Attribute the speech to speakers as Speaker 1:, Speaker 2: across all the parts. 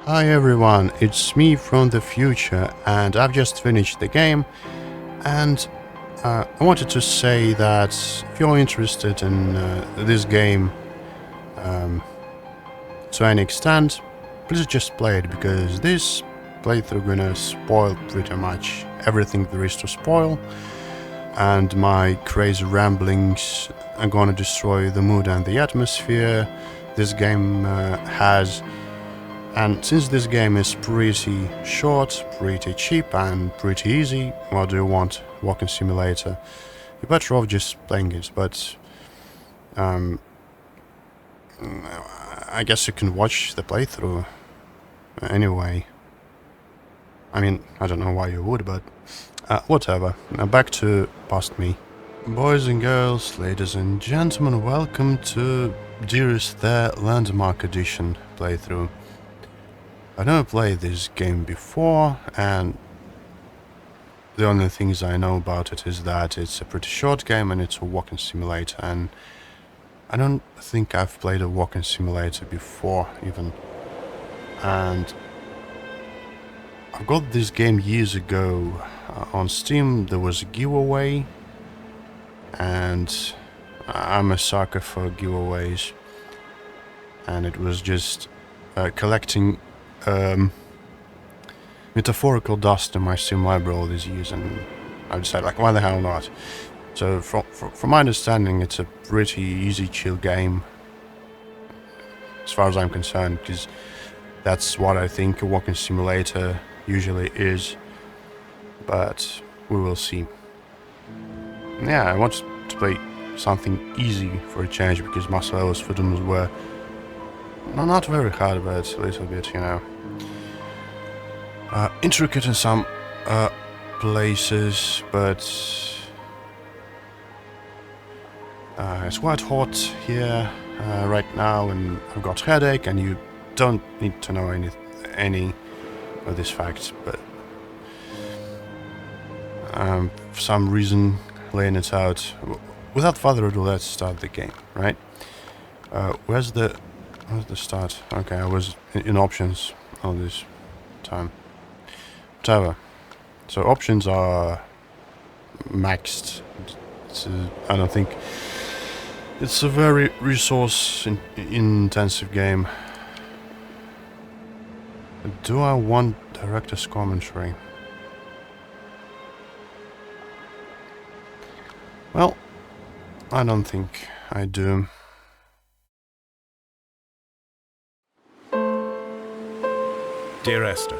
Speaker 1: Hi everyone, it's me from the future and I've just finished the game and I wanted to say that if you're interested in this game um, to any extent, please just play it because this playthrough gonna spoil pretty much everything there is to spoil, and my crazy ramblings are gonna destroy the mood and the atmosphere this game has. And since this game is pretty short, pretty cheap and pretty easy, what do you want? Walking simulator. You're better off just playing it, but um, I guess you can watch the playthrough anyway. I mean, I don't know why you would, but whatever. Now back to past me. Boys and girls, ladies and gentlemen, welcome to Dearest There Landmark Edition playthrough. I never played this game before, and the only things I know about it is that it's a pretty short game and it's a walking simulator, and I don't think I've played a walking simulator before even. And I got this game years ago on Steam. There was a giveaway, and I'm a sucker for giveaways, and it was just collecting metaphorical dust in my Steam library all these years, and I decided, like, why the hell not? So from my understanding, it's a pretty easy, chill game, as far as I'm concerned, because that's what I think a walking simulator usually is, but we will see. Yeah, I wanted to play something easy for a change, because Marcelo's Fudums were not very hard, but a little bit, you know. Intricate in some places, but it's quite hot here right now, and I've got headache, and you don't need to know any of these facts, but for some reason laying it out. Without further ado, let's start the game, right? Where's the start? Okay, I was in options all this time. Whatever. So options are maxed. I don't think it's a very resource intensive game. Do I want director's commentary? Well, I don't think I do.
Speaker 2: Dear Esther,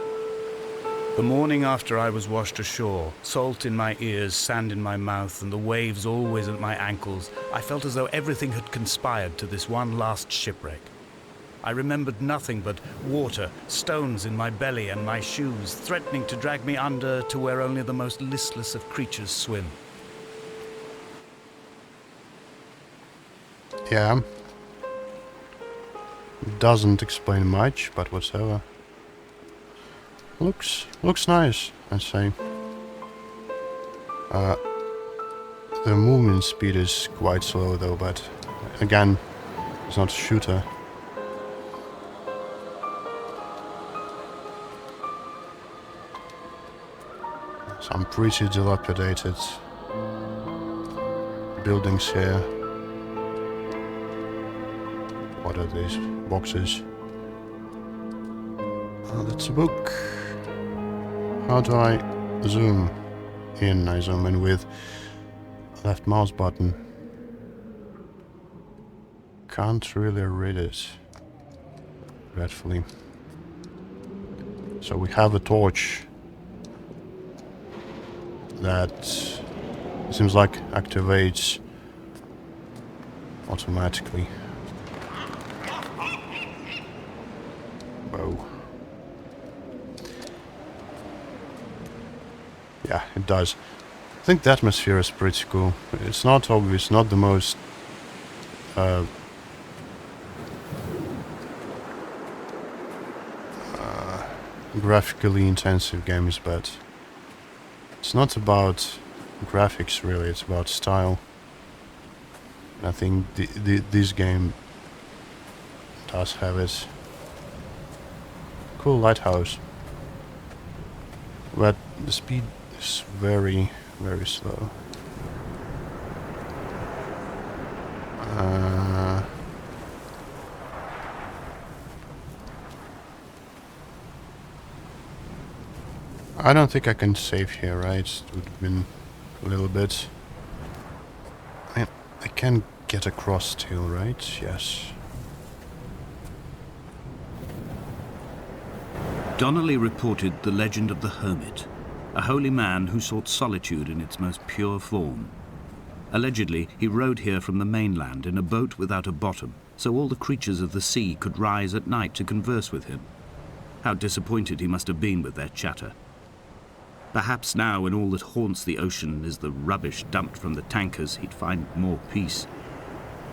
Speaker 2: the morning after I was washed ashore, salt in my ears, sand in my mouth, and the waves always at my ankles, I felt as though everything had conspired to this one last shipwreck. I remembered nothing but water, stones in my belly and my shoes, threatening to drag me under to where only the most listless of creatures swim.
Speaker 1: Yeah. Doesn't explain much, but whatever. Looks nice, I'd say. The movement speed is quite slow though, but again, it's not a shooter. Some pretty dilapidated buildings here. What are these boxes? Oh, that's a book. How do I zoom in? I zoom in with left mouse button. Can't really read it, regretfully. So we have a torch that seems like activates automatically. Whoa. Yeah, it does. I think the atmosphere is pretty cool. It's not obvious, not the most graphically intensive games, but it's not about graphics really, it's about style. I think this game does have it. cool lighthouse. But the speed is very, very slow. I don't think I can save here, right? It would have been a little bit... I can get across still, right? Yes.
Speaker 3: Donnelly reported the legend of the hermit, a holy man who sought solitude in its most pure form. Allegedly, he rode here from the mainland in a boat without a bottom, so all the creatures of the sea could rise at night to converse with him. How disappointed he must have been with their chatter. Perhaps now, when all that haunts the ocean is the rubbish dumped from the tankers, he'd find more peace.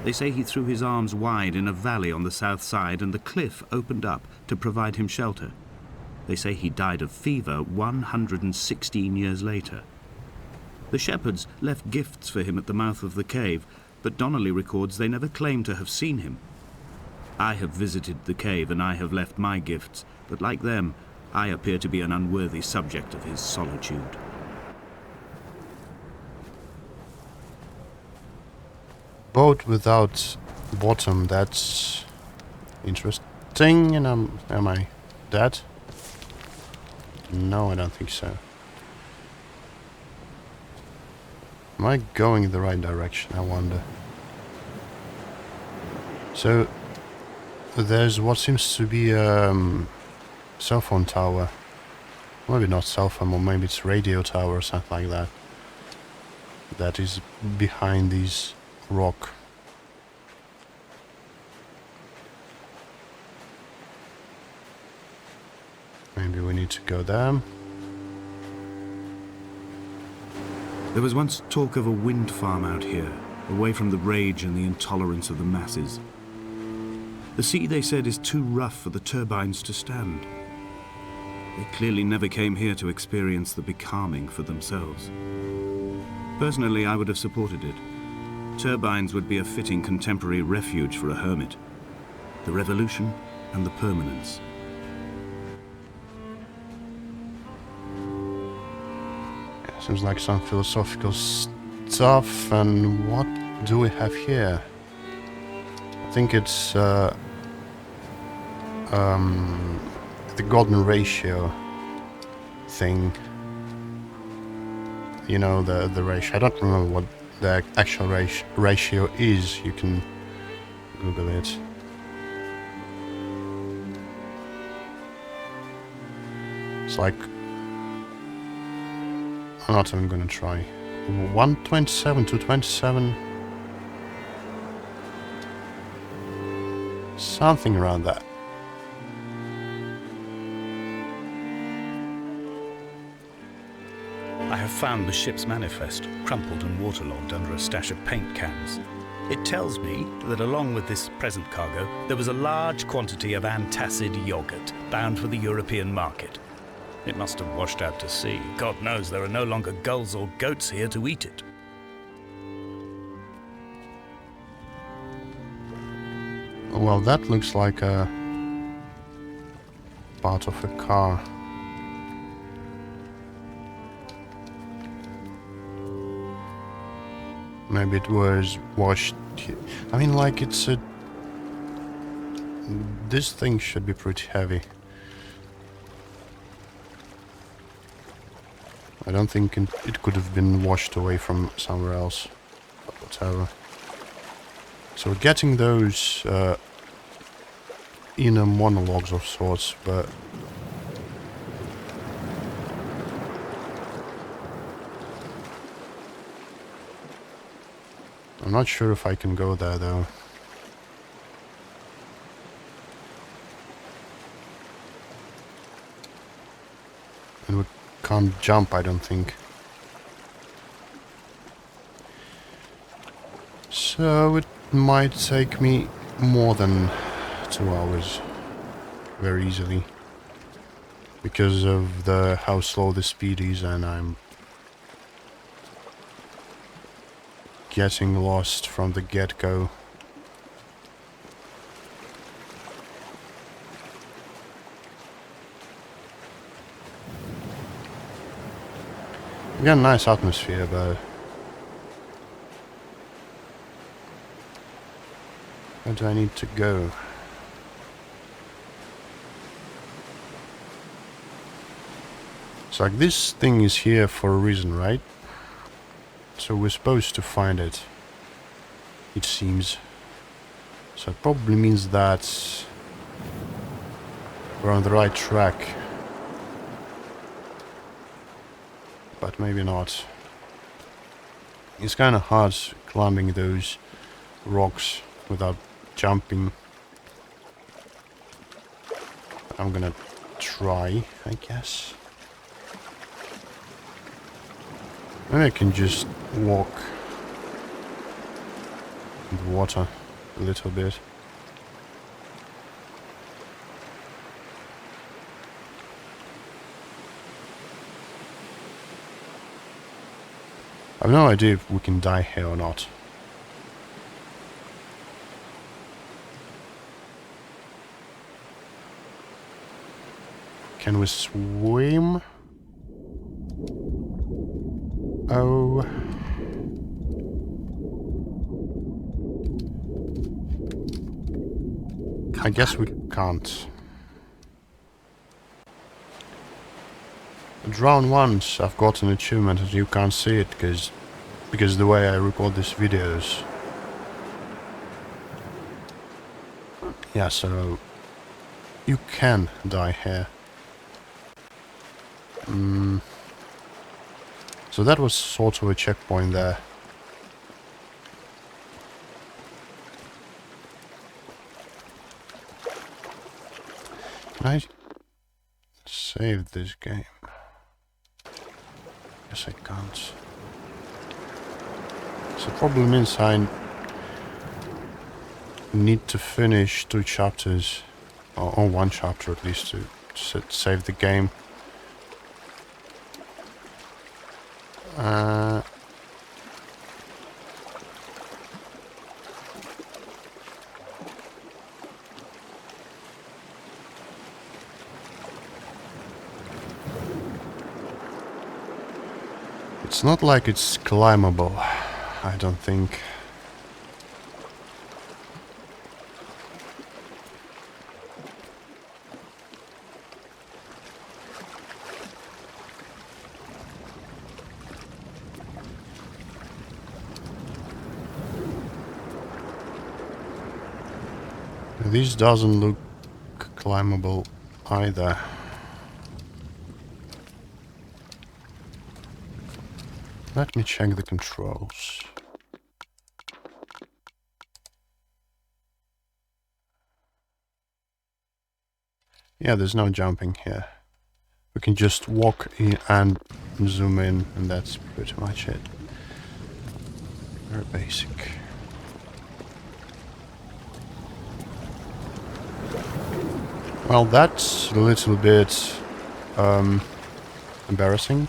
Speaker 3: They say he threw his arms wide in a valley on the south side and the cliff opened up to provide him shelter. They say he died of fever 116 years later. The shepherds left gifts for him at the mouth of the cave, but Donnelly records they never claimed to have seen him. I have visited the cave and I have left my gifts, but like them, I appear to be an unworthy subject of his solitude.
Speaker 1: Boat without bottom, that's interesting. And am I dead? No, I don't think so. Am I going in the right direction, I wonder? So, there's what seems to be cell phone tower. Maybe not cell phone, or maybe it's radio tower or something like that. That is behind these rock. Maybe we need to go there.
Speaker 3: There was once talk of a wind farm out here, away from the rage and the intolerance of the masses. The sea, they said, is too rough for the turbines to stand. They clearly never came here to experience the becalming for themselves. Personally, I would have supported it. Turbines would be a fitting contemporary refuge for a hermit. The revolution and the permanence.
Speaker 1: Seems like some philosophical stuff. And what do we have here? I think it's the golden ratio thing. You know, the ratio. I don't remember what the actual ratio is. You can Google it. It's like... I'm not even gonna try. 127 to 27. Something around that.
Speaker 2: I have found the ship's manifest, crumpled and waterlogged under a stash of paint cans. It tells me that along with this present cargo, there was a large quantity of antacid yogurt bound for the European market. It must have washed out to sea. God knows there are no longer gulls or goats here to eat it.
Speaker 1: Well, that looks like a part of a car. Maybe it was washed. I mean, like, it's a... This thing should be pretty heavy. I don't think it could have been washed away from somewhere else. But whatever. So we're getting those inner monologues of sorts, but... I'm not sure if I can go there, though. And we can't jump, I don't think. So it might take me more than 2 hours. Very easily. Because of how slow the speed is, and I'm getting lost from the get-go. Again, nice atmosphere, but where do I need to go? It's like this thing is here for a reason, right? So we're supposed to find it. It seems. So it probably means that we're on the right track. But maybe not. It's kind of hard climbing those rocks without jumping. I'm gonna try, I guess. Maybe I can just walk in the water a little bit. I have no idea if we can die here or not. Can we swim? Oh. I guess we can't. Drown once, I've got an achievement and you can't see it because the way I record these videos. Yeah, so you can die here. So that was sort of a checkpoint there. Can I save this game? Guess I can't. So the problem means I need to finish 2 chapters, or 1 chapter at least, to save the game. It's not like it's climbable, I don't think. This doesn't look climbable either. Let me check the controls. Yeah, there's no jumping here. We can just walk in and zoom in, and that's pretty much it. Very basic. Well, that's a little bit embarrassing.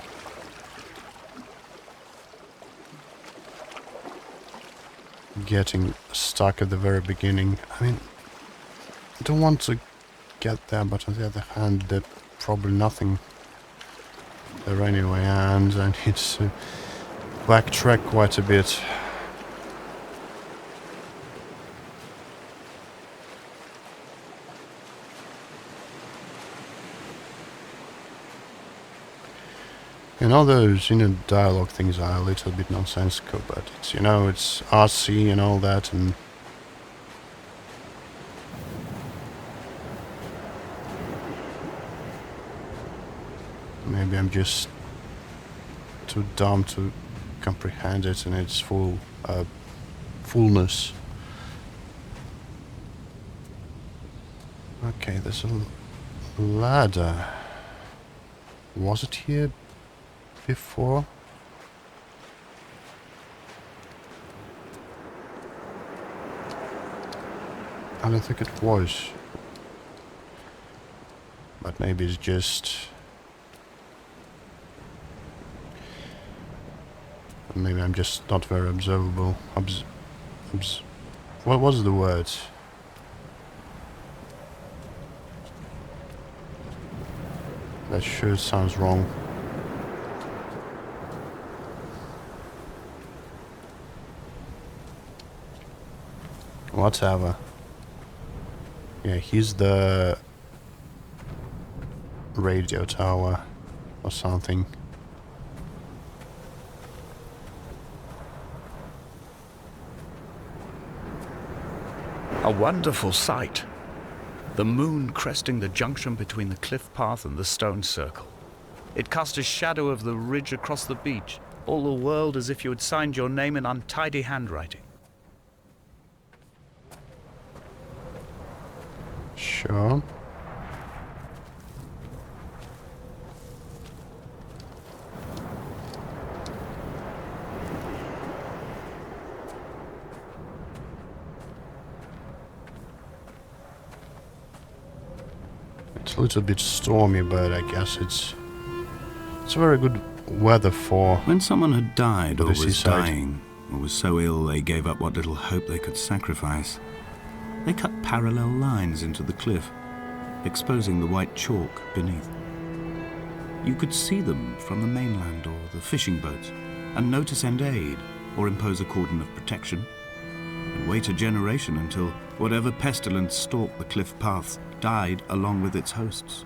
Speaker 1: Getting stuck at the very beginning. I mean, I don't want to get there, but on the other hand, there's probably nothing there anyway, and I need to backtrack quite a bit. You know, those inner dialogue things are a little bit nonsensical, but it's, you know, it's artsy and all that, and maybe I'm just too dumb to comprehend it in its fullness. Okay, there's a ladder. Was it here before? I don't think it was. But maybe it's just... maybe I'm just not very observable. What was the word? That sure sounds wrong. whatever. Yeah, he's the radio tower or something.
Speaker 2: A wonderful sight. The moon cresting the junction between the cliff path and the stone circle. It cast a shadow of the ridge across the beach, all the world as if you had signed your name in untidy handwriting.
Speaker 1: Sure. It's a little bit stormy, but I guess it's very good weather for...
Speaker 3: When someone had died or
Speaker 1: the
Speaker 3: was
Speaker 1: seaside.
Speaker 3: dying, or was so ill they gave up what little hope they could sacrifice, they cut parallel lines into the cliff, exposing the white chalk beneath. You could see them from the mainland or the fishing boats, and know to send aid or impose a cordon of protection, and wait a generation until whatever pestilence stalked the cliff paths died along with its hosts.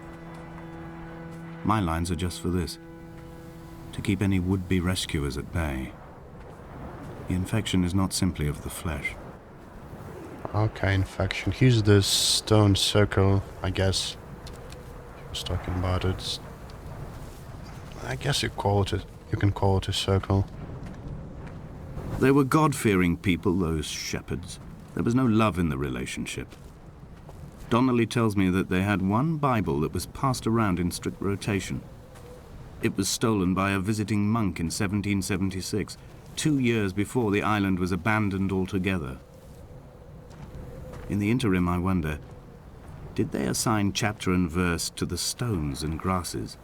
Speaker 3: My lines are just for this, to keep any would-be rescuers at bay. The infection is not simply of the flesh.
Speaker 1: Okay, infection. Here's the stone circle, I guess. He was talking about it. I guess you can call it a circle.
Speaker 3: They were God-fearing people, those shepherds. There was no love in the relationship. Donnelly tells me that they had one Bible that was passed around in strict rotation. It was stolen by a visiting monk in 1776, 2 years before the island was abandoned altogether. In the interim, I wonder, did they assign chapter and verse to the stones and grasses,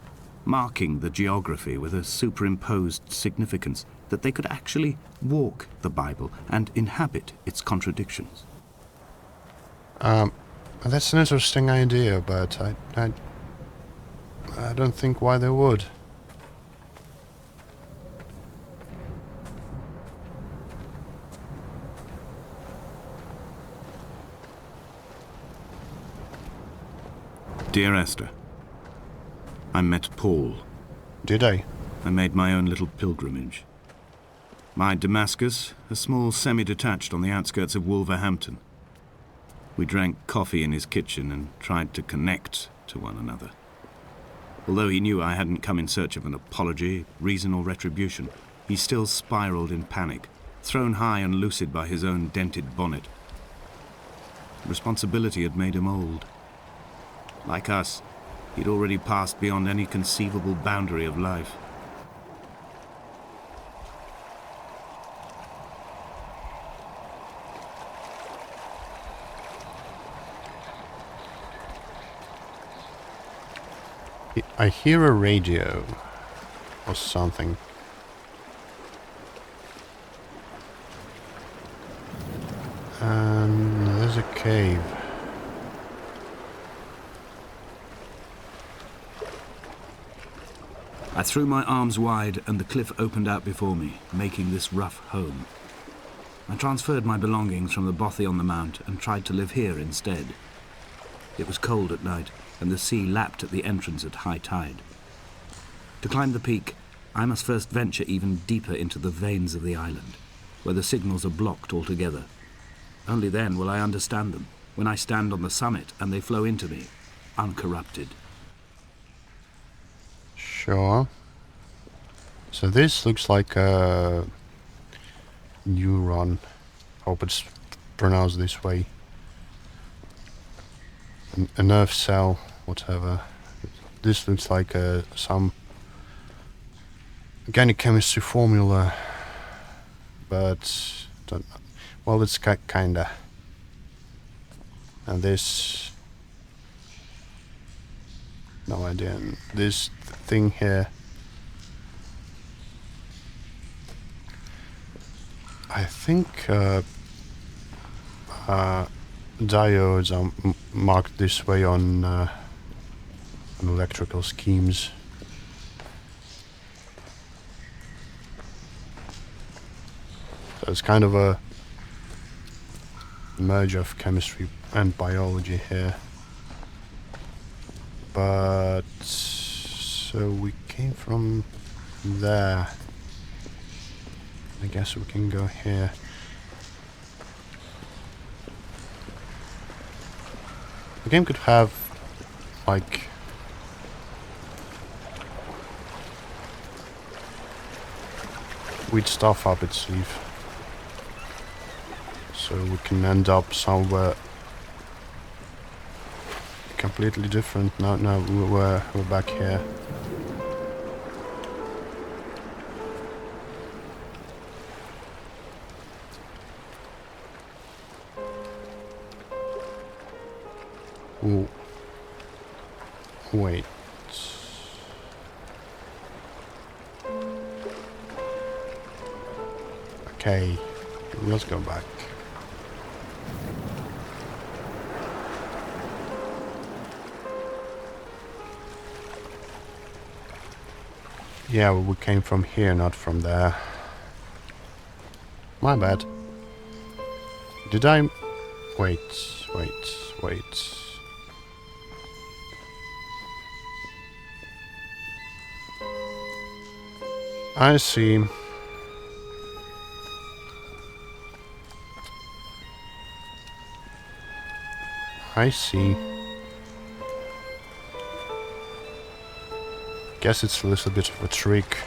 Speaker 3: marking the geography with a superimposed significance that they could actually walk the Bible and inhabit its contradictions?
Speaker 1: That's an interesting idea, but I don't think why they would.
Speaker 3: Dear Esther, I met Paul.
Speaker 1: Did I?
Speaker 3: I made my own little pilgrimage. My Damascus, a small semi-detached on the outskirts of Wolverhampton. We drank coffee in his kitchen and tried to connect to one another. Although he knew I hadn't come in search of an apology, reason or retribution, he still spiraled in panic, thrown high and lucid by his own dented bonnet. Responsibility had made him old. Like us, he'd already passed beyond any conceivable boundary of life.
Speaker 1: I hear a radio or something. And there's a cave.
Speaker 3: I threw my arms wide and the cliff opened out before me, making this rough home. I transferred my belongings from the bothy on the mount and tried to live here instead. It was cold at night, and the sea lapped at the entrance at high tide. To climb the peak, I must first venture even deeper into the veins of the island, where the signals are blocked altogether. Only then will I understand them, when I stand on the summit and they flow into me, uncorrupted.
Speaker 1: Sure. So this looks like a neuron. Hope it's pronounced this way. A nerve cell, whatever. This looks like some organic chemistry formula, but don't know. Well, it's kinda. And this, no idea. And this thing here, I think diodes are marked this way on electrical schemes. So it's kind of a merge of chemistry and biology here. But so we came from there. I guess we can go here. The game could have like weird stuff up its sleeve, so we can end up somewhere completely different. Now we're back here. Ooh. Wait. Okay, let's go back. Yeah, well, we came from here, not from there. My bad. Did I... Wait. I see. Guess it's a little bit of a trick.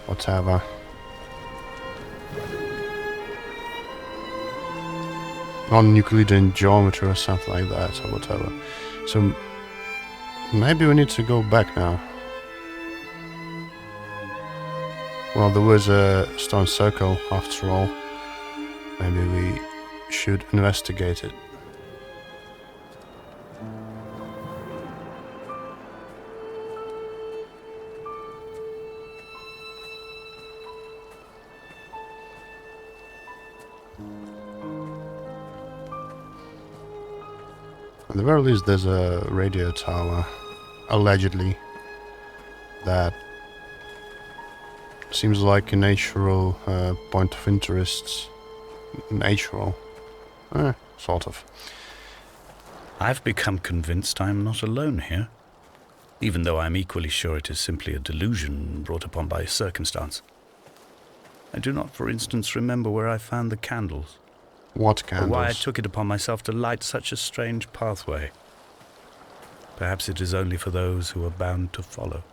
Speaker 1: Whatever. Non-Euclidean geometry or something like that, or whatever. So maybe we need to go back now. Well, there was a stone circle after all. Maybe we should investigate it. At the very least, there's a radio tower, allegedly, that seems like a natural point of interest. Natural. Sort of.
Speaker 2: I've become convinced I am not alone here, even though I'm equally sure it is simply a delusion brought upon by circumstance. I do not, for instance, remember where I found the candles.
Speaker 1: What candles?
Speaker 2: Or why I took it upon myself to light such a strange pathway. Perhaps it is only for those who are bound to follow.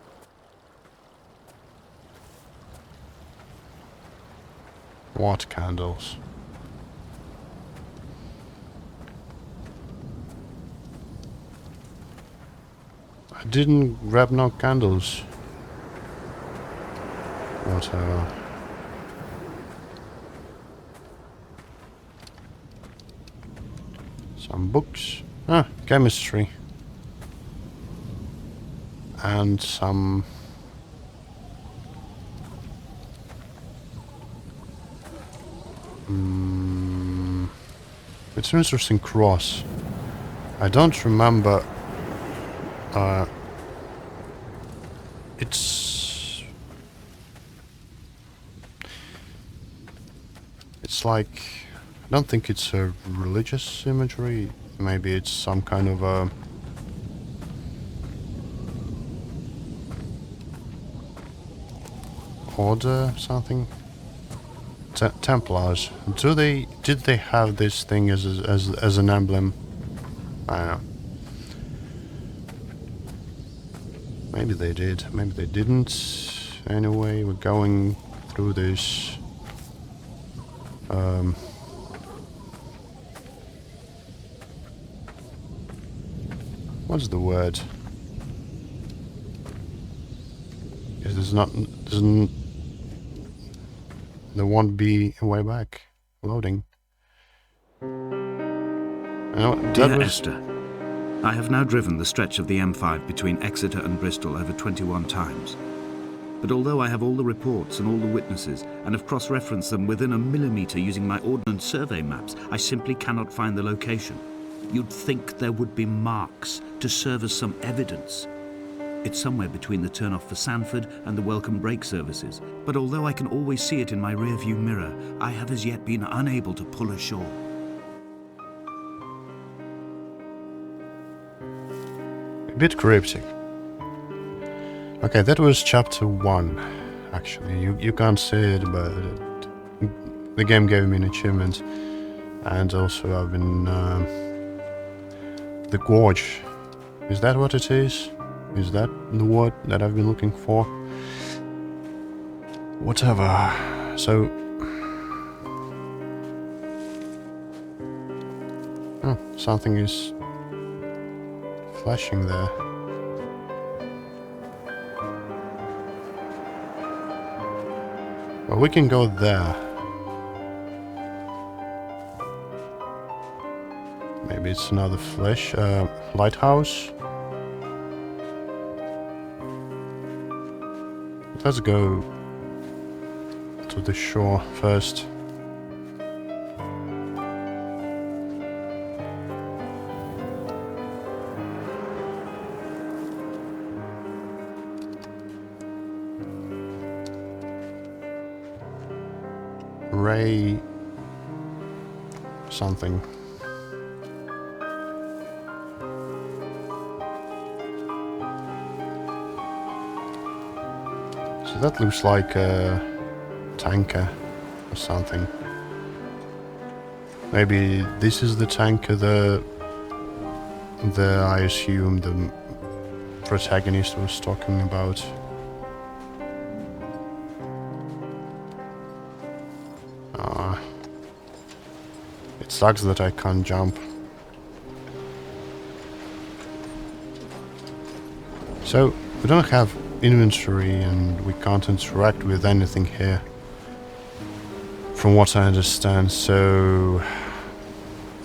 Speaker 1: What candles? I didn't grab no candles. Whatever. Some books. Chemistry. And some... It's an interesting cross. I don't remember... It's like... I don't think it's a religious imagery. Maybe it's some kind of a... order, something? Templars. Did they have this thing as an emblem? I don't know. Maybe they did, maybe they didn't. Anyway, we're going through this. What's the word? There won't be a way back. Loading.
Speaker 3: Dear Esther, I have now driven the stretch of the M5 between Exeter and Bristol over 21 times. But although I have all the reports and all the witnesses, and have cross-referenced them within a millimetre using my Ordnance Survey maps, I simply cannot find the location. You'd think there would be marks to serve as some evidence. It's somewhere between the turn-off for Sanford and the welcome break services. But although I can always see it in my rearview mirror, I have as yet been unable to pull ashore.
Speaker 1: A bit cryptic. Okay, that was chapter 1. Actually, you can't see it, but the game gave me an achievement. And also I've been... the gorge. Is that what it is? Is that the word that I've been looking for? Whatever. So... Oh, something is flashing there. Well, we can go there. Maybe it's another lighthouse. Let's go to the shore first. Ray something. So that looks like a tanker or something. Maybe this is the tanker I assume the protagonist was talking about. It sucks that I can't jump. So, we don't have inventory and we can't interact with anything here, from what I understand, so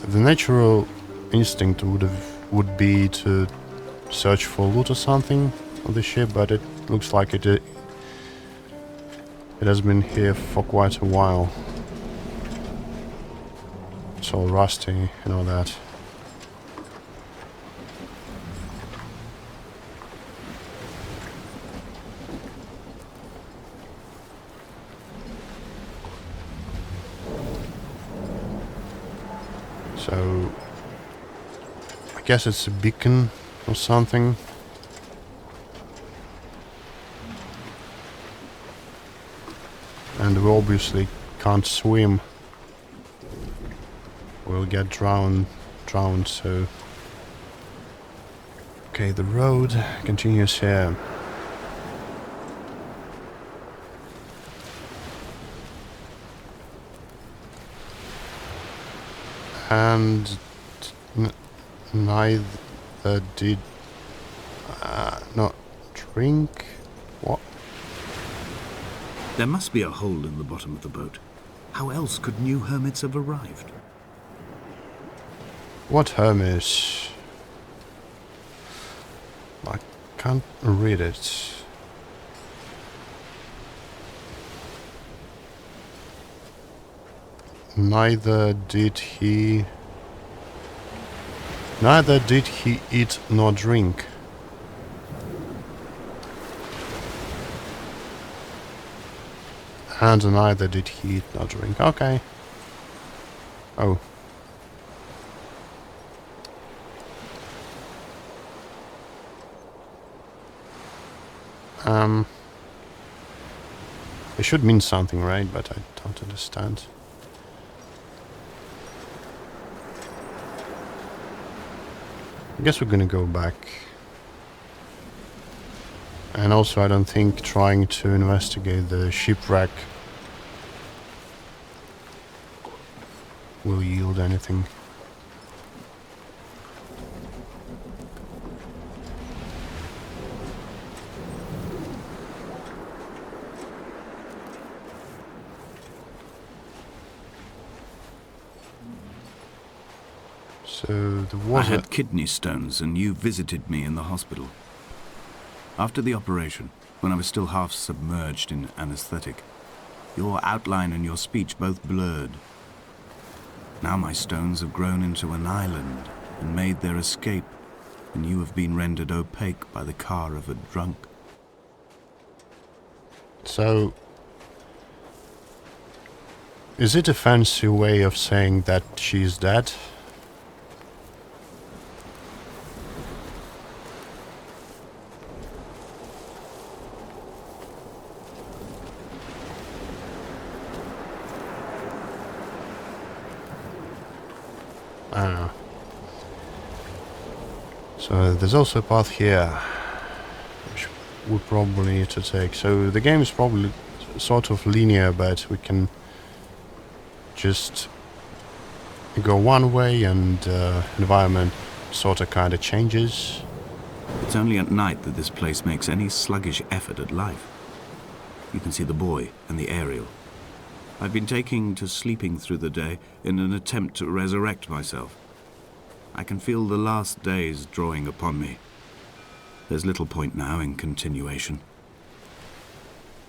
Speaker 1: the natural instinct would be to search for loot or something on the ship, but it looks like it has been here for quite a while. It's all rusty and all that. So I guess it's a beacon or something. And we obviously can't swim. We'll get drowned, so... Okay, the road continues here. And neither did... not drink? What?
Speaker 3: There must be a hole in the bottom of the boat. How else could new hermits have arrived?
Speaker 1: What hermes? I can't read it. Neither did he eat nor drink. And neither did he eat nor drink. Okay. Oh. It should mean something, right? But I don't understand. I guess we're gonna go back. And also I don't think trying to investigate the shipwreck will yield anything. So there was
Speaker 3: I had kidney stones and you visited me in the hospital. After the operation, when I was still half submerged in anesthetic, your outline and your speech both blurred. Now my stones have grown into an island and made their escape. and you have been rendered opaque by the car of a drunk.
Speaker 1: So, is it a fancy way of saying that she's dead? I don't know. So there's also a path here, which we probably need to take. So the game is probably sort of linear, but we can just go one way and environment sort of kind of changes.
Speaker 3: It's only at night that this place makes any sluggish effort at life. You can see the buoy and the aerial. I've been taking to sleeping through the day in an attempt to resurrect myself. I can feel the last days drawing upon me. There's little point now in continuation.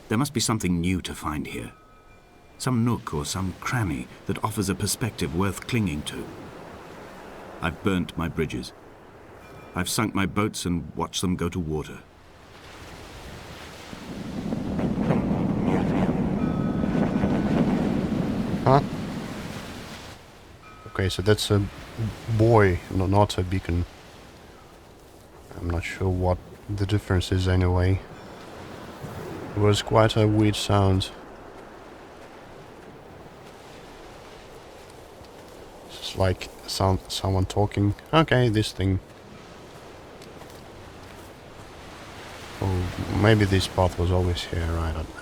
Speaker 3: There must be something new to find here. Some nook or some cranny that offers a perspective worth clinging to. I've burnt my bridges. I've sunk my boats and watched them go to water.
Speaker 1: Huh? Okay, so that's a buoy, not a beacon. I'm not sure what the difference is anyway. It was quite a weird sound. It's like someone talking. Okay, this thing. Oh, maybe this path was always here, I don't know.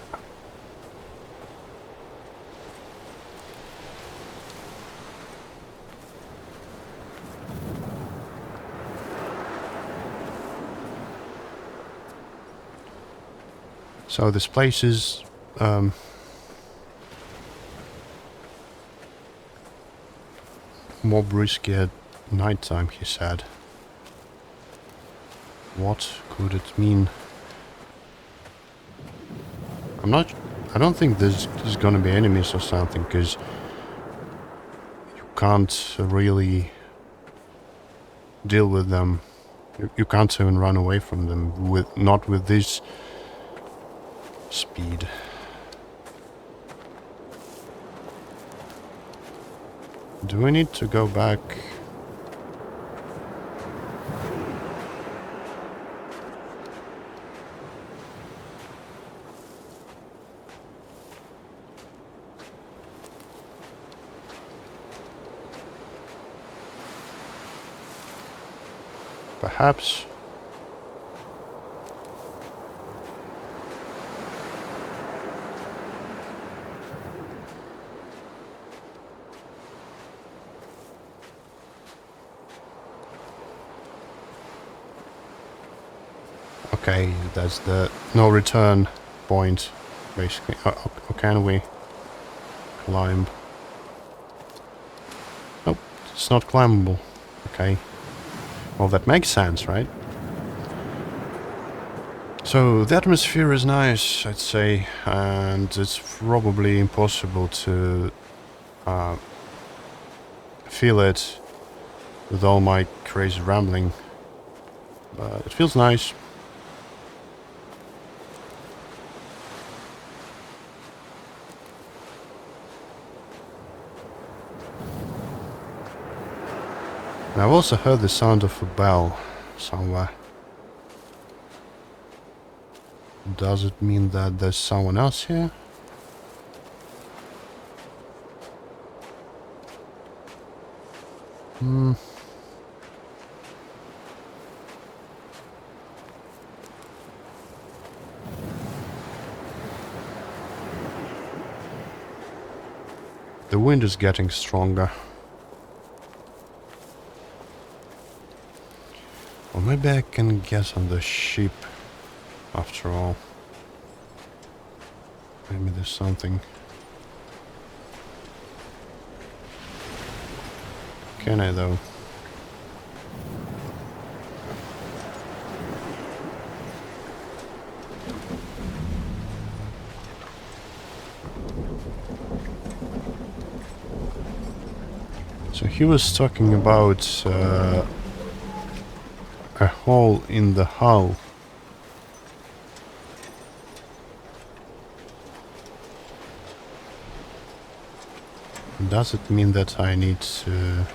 Speaker 1: So this place is more risky at nighttime, he said. What could it mean? I don't think there's gonna be enemies or something, because you can't really deal with them. You can't even run away from them, not with this speed. Do we need to go back? Perhaps. Okay, that's the no return point, basically. Or can we climb? Nope, it's not climbable. Okay. Well, that makes sense, right? So the atmosphere is nice, I'd say, and it's probably impossible to feel it with all my crazy rambling, but it feels nice. And I've also heard the sound of a bell somewhere. Does it mean that there's someone else here? The wind is getting stronger. Or maybe I can get on the ship after all. Maybe there's something. Can I though? So he was talking about a hole in the hull. Does it mean that I need to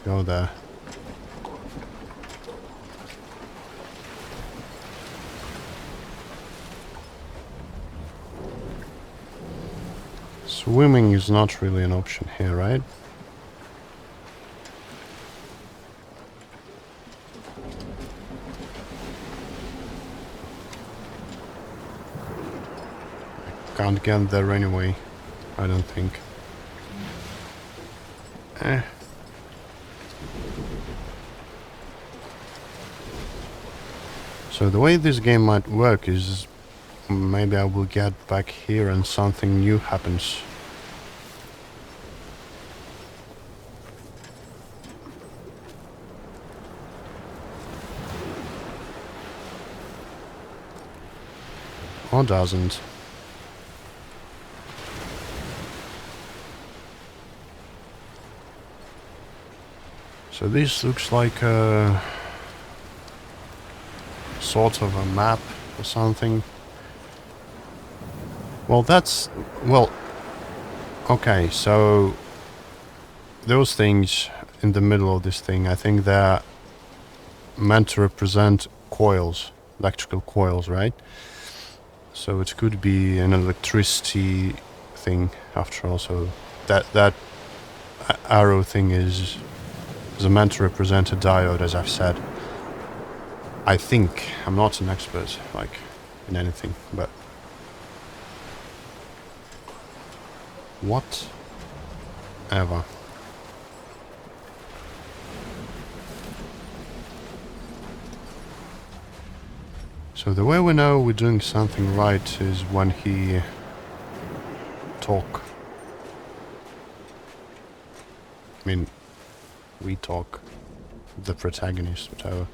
Speaker 1: go there? Swimming is not really an option here, right? Can't get there anyway, I don't think. So the way this game might work is maybe I will get back here and something new happens. Or doesn't. So this looks like a sort of a map or something. Well, that's... well... okay, so... those things in the middle of this thing, I think they're meant to represent coils, electrical coils, right? So it could be an electricity thing after all, so that arrow thing is meant to represent a diode, as I've said. I think. I'm not an expert, like, in anything, but... whatever. So the way we know we're doing something right is when he talk. I mean, we talk. The protagonist, whatever.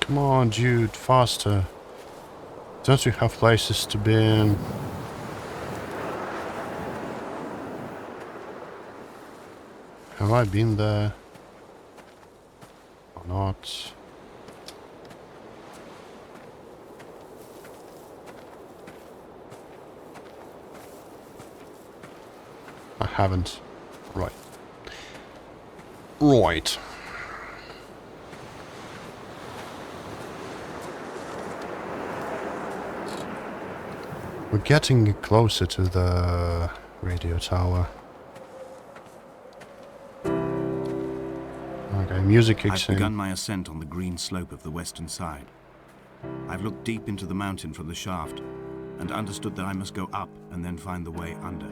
Speaker 1: Come on, Jude, faster. Don't you have places to be in? Have I been there? Or not? I haven't. Right. Right. We're getting closer to the radio tower. Okay, music kicks in.
Speaker 3: I've begun my ascent on the green slope of the western side. I've looked deep into the mountain from the shaft and understood that I must go up and then find the way under.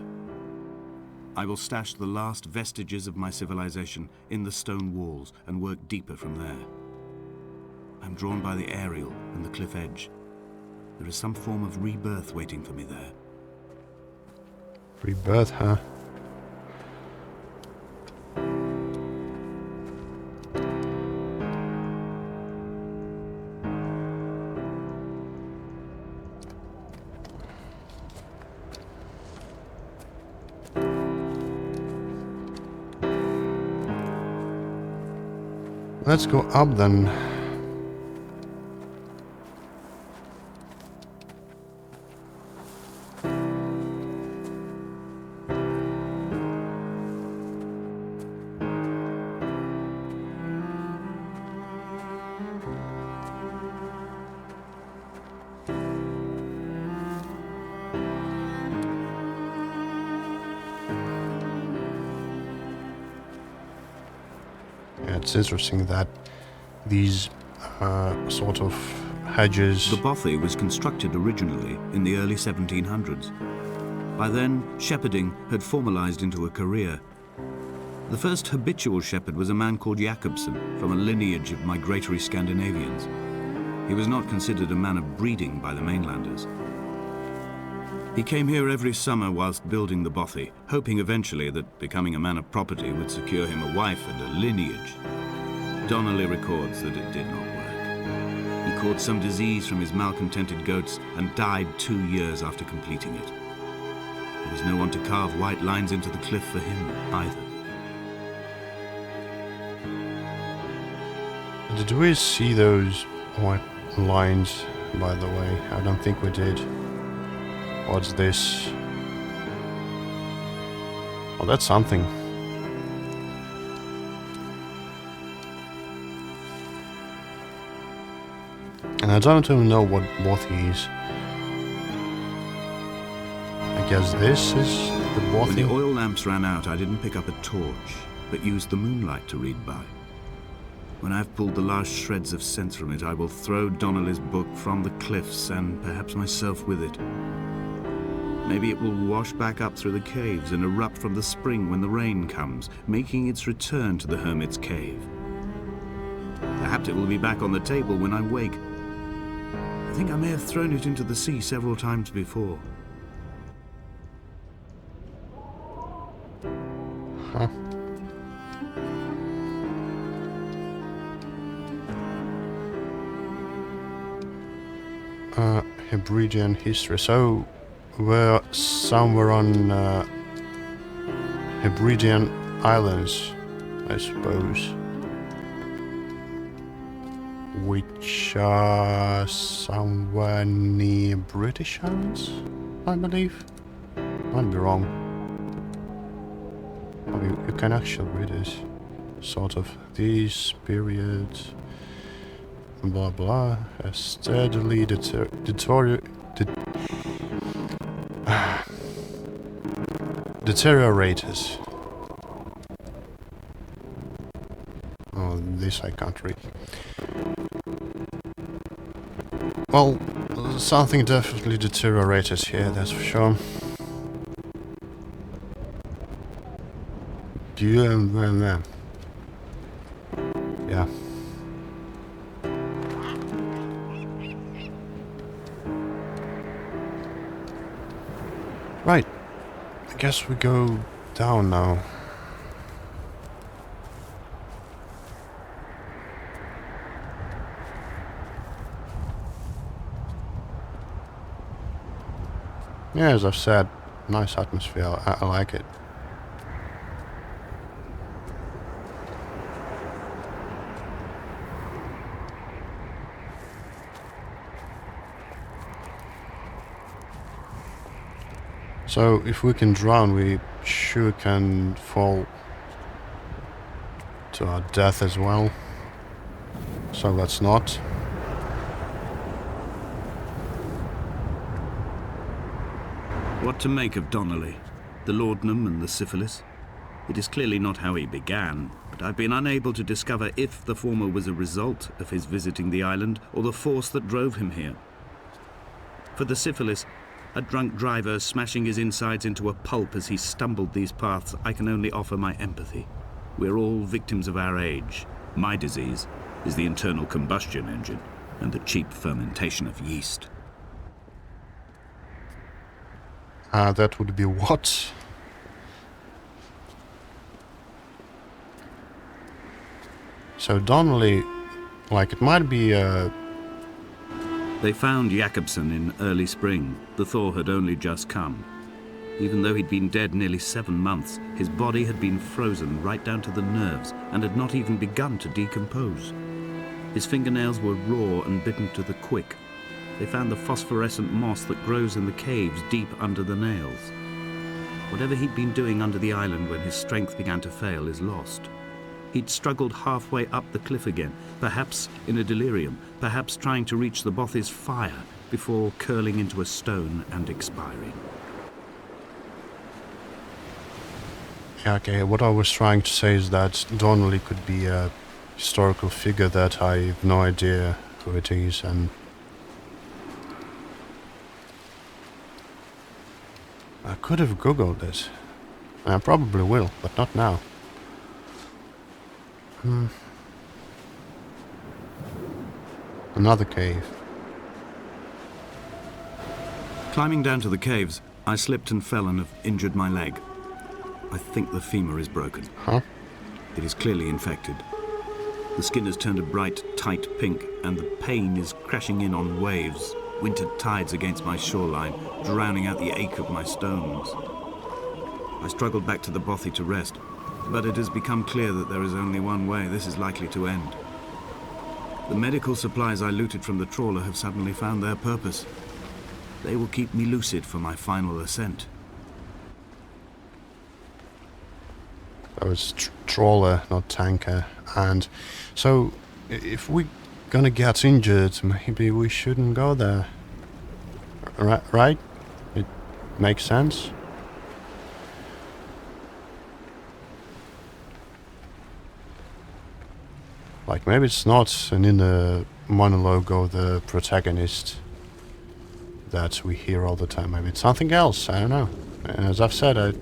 Speaker 3: I will stash the last vestiges of my civilization in the stone walls and work deeper from there. I'm drawn by the aerial and the cliff edge. There is some form of rebirth waiting for me there.
Speaker 1: Rebirth, huh? Let's go up then. It's interesting that these sort of hedges...
Speaker 3: The bothy was constructed originally in the early 1700s. By then, shepherding had formalized into a career. The first habitual shepherd was a man called Jakobsen, from a lineage of migratory Scandinavians. He was not considered a man of breeding by the mainlanders. He came here every summer whilst building the bothy, hoping eventually that becoming a man of property would secure him a wife and a lineage. Donnelly records that it did not work. He caught some disease from his malcontented goats and died 2 years after completing it. There was no one to carve white lines into the cliff for him either.
Speaker 1: Did we see those white lines, by the way? I don't think we did. What's this? Oh, that's something. And I don't even know what bothy is. I guess this is the
Speaker 3: When
Speaker 1: bothy.
Speaker 3: the oil lamps ran out, I didn't pick up a torch, but used the moonlight to read by. When I've pulled the last shreds of sense from it, I will throw Donnelly's book from the cliffs and perhaps myself with it. Maybe it will wash back up through the caves and erupt from the spring when the rain comes, making its return to the hermit's cave. Perhaps it will be back on the table when I wake. I think I may have thrown it into the sea several times before.
Speaker 1: Huh. Hebridean history. So we're somewhere on Hebridean Islands, I suppose, which are somewhere near British Islands, I believe. Might be wrong. Oh, you can actually read it. Sort of this period, blah blah, has steadily deteriorated. Oh, this I can't read. Well, something definitely deteriorated here, that's for sure. Yeah. Right. I guess we go down now. Yeah, as I've said, nice atmosphere. I like it. So, if we can drown, we sure can fall to our death as well. So let's not.
Speaker 3: What to make of Donnelly, the laudanum and the syphilis? It is clearly not how he began, but I've been unable to discover if the former was a result of his visiting the island or the force that drove him here. For the syphilis, a drunk driver smashing his insides into a pulp as he stumbled these paths, I can only offer my empathy. We're all victims of our age. My disease is the internal combustion engine and the cheap fermentation of yeast.
Speaker 1: That would be what? So Donnelly, like, it might be
Speaker 3: They found Jakobsen in early spring. The thaw had only just come. Even though he'd been dead nearly 7 months, his body had been frozen right down to the nerves and had not even begun to decompose. His fingernails were raw and bitten to the quick. They found the phosphorescent moss that grows in the caves deep under the nails. Whatever he'd been doing under the island when his strength began to fail is lost. He'd struggled halfway up the cliff again, perhaps in a delirium, perhaps trying to reach the bothy's fire before curling into a stone and expiring.
Speaker 1: Yeah, okay, what I was trying to say is that Donnelly could be a historical figure that I have no idea who it is, and I could have googled it. I probably will, but not now. Another cave.
Speaker 3: Climbing down to the caves, I slipped and fell and have injured my leg. I think the femur is broken.
Speaker 1: Huh?
Speaker 3: It is clearly infected. The skin has turned a bright, tight pink, and the pain is crashing in on waves, winter tides against my shoreline, drowning out the ache of my stones. I struggled back to the bothy to rest, but it has become clear that there is only one way this is likely to end. The medical supplies I looted from the trawler have suddenly found their purpose. They will keep me lucid for my final ascent.
Speaker 1: That was trawler, not tanker. And so, if we're gonna get injured, maybe we shouldn't go there. Right? It makes sense? Like, maybe it's not an inner monologue of the protagonist that we hear all the time. Maybe it's something else, I don't know. As I've said, I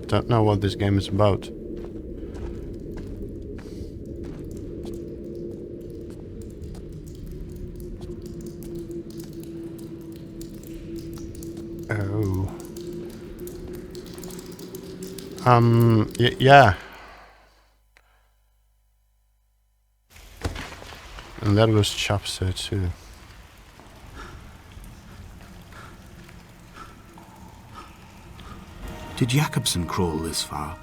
Speaker 1: don't know what this game is about. Oh. Yeah. And that was chapter 2.
Speaker 3: Did Jakobsen crawl this far?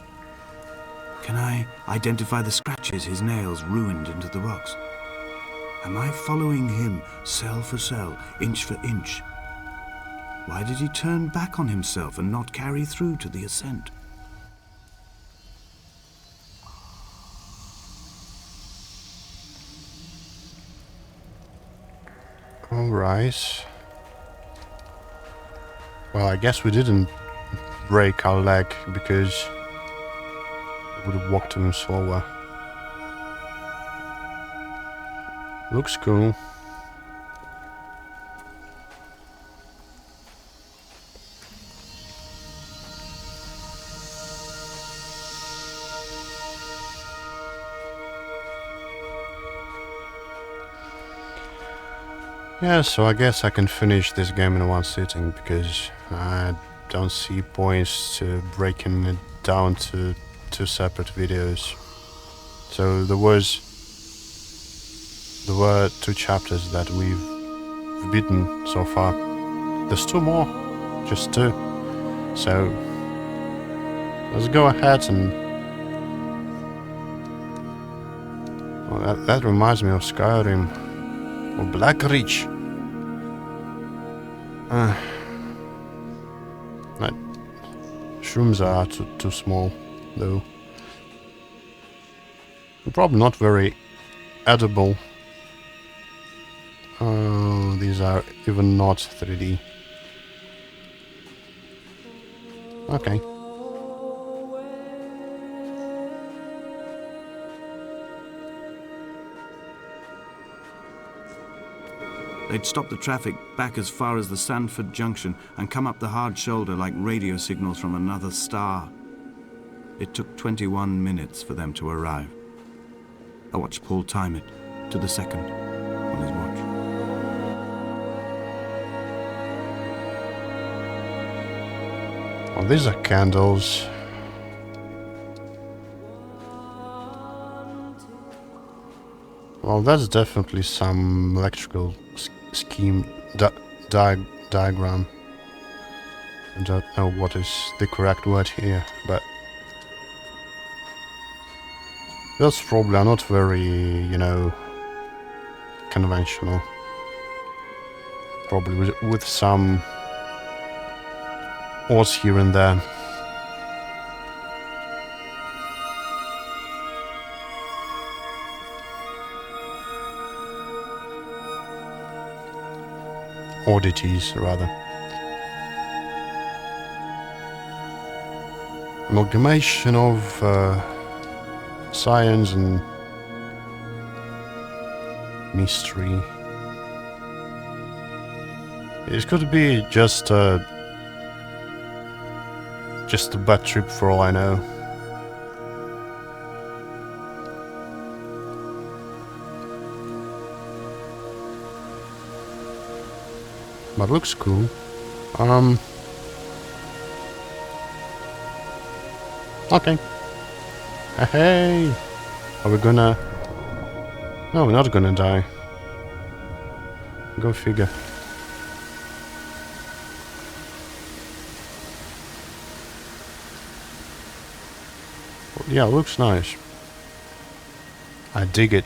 Speaker 3: Can I identify the scratches his nails ruined into the rocks? Am I following him cell for cell, inch for inch? Why did he turn back on himself and not carry through to the ascent?
Speaker 1: Alright. Well, I guess we didn't break our leg because it would have walked him slower. Looks cool. Yeah, so I guess I can finish this game in one sitting because I don't see points to breaking it down to 2 separate videos. So there were 2 chapters that we've beaten so far. There's 2 more, just 2. So let's go ahead and... Well, that reminds me of Skyrim or Blackreach. Shrooms are too small, though. Probably not very edible. Oh, these are even not 3D. Okay.
Speaker 3: They'd stop the traffic back as far as the Sandford Junction and come up the hard shoulder like radio signals from another star. It took 21 minutes for them to arrive. I watched Paul time it to the second on his watch.
Speaker 1: Well, these are candles. Well, that's definitely some electrical scheme diagram. I don't know what is the correct word here, but those probably are not very, conventional. Probably with some odds here and there. Oddities, rather. Amalgamation of science and mystery. It could be just a bad trip for all I know. But looks cool. Okay. Hey! Are we gonna... No, we're not gonna die. Go figure. Yeah, looks nice. I dig it.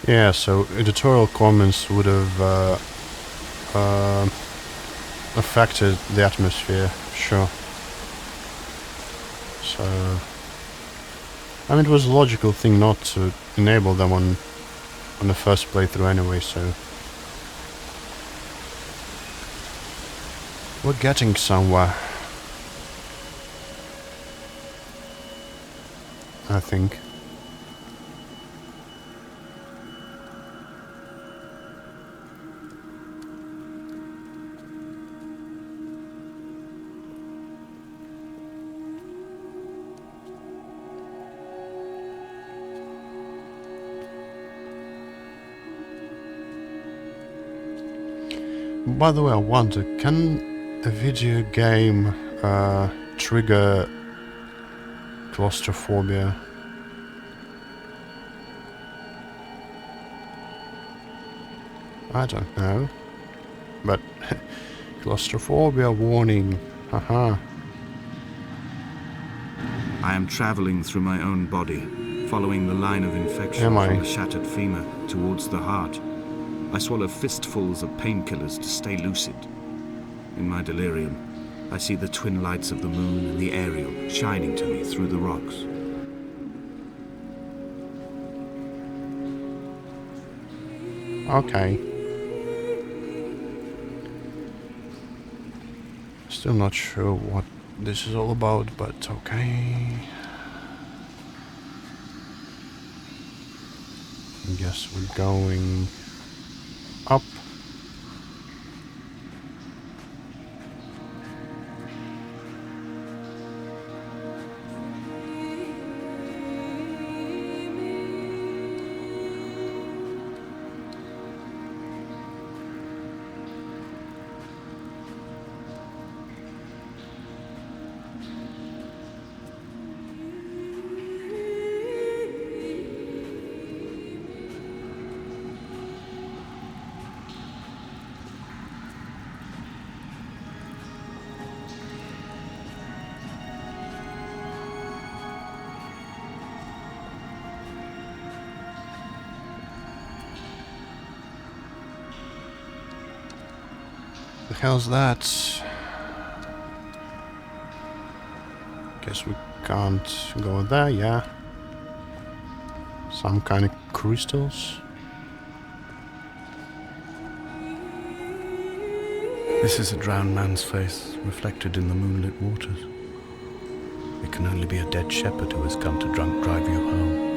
Speaker 1: Yeah, so editorial comments would have affected the atmosphere, sure. So, I mean, it was a logical thing not to enable them on the first playthrough anyway, so we're getting somewhere, I think. By the way, I wonder, can a video game trigger claustrophobia? I don't know. But claustrophobia warning. Haha.
Speaker 3: I am traveling through my own body, following the line of infection
Speaker 1: Am I?
Speaker 3: from the shattered femur towards the heart. I swallow fistfuls of painkillers to stay lucid. In my delirium, I see the twin lights of the moon and the Ariel shining to me through the rocks.
Speaker 1: Okay. Still not sure what this is all about, but okay. I guess we're going up. The hell's that? Guess we can't go there, yeah. Some kind of crystals.
Speaker 2: This is a drowned man's face, reflected in the moonlit waters. It can only be a dead shepherd who has come to drunk drive you home.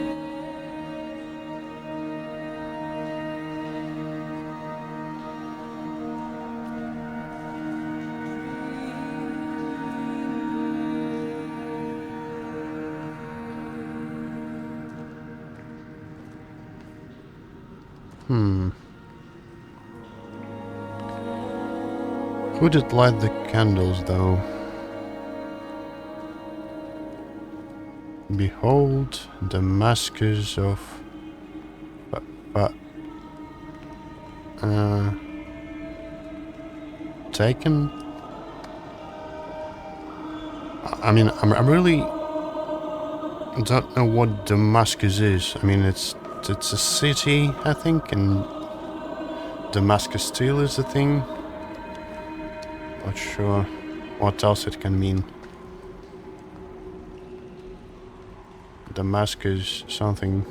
Speaker 1: Who did light the candles, though? Behold, Damascus of... taken? I mean, I really don't know what Damascus is. I mean, it's a city, I think, and Damascus steel is the thing. Not sure what else it can mean. Damascus, something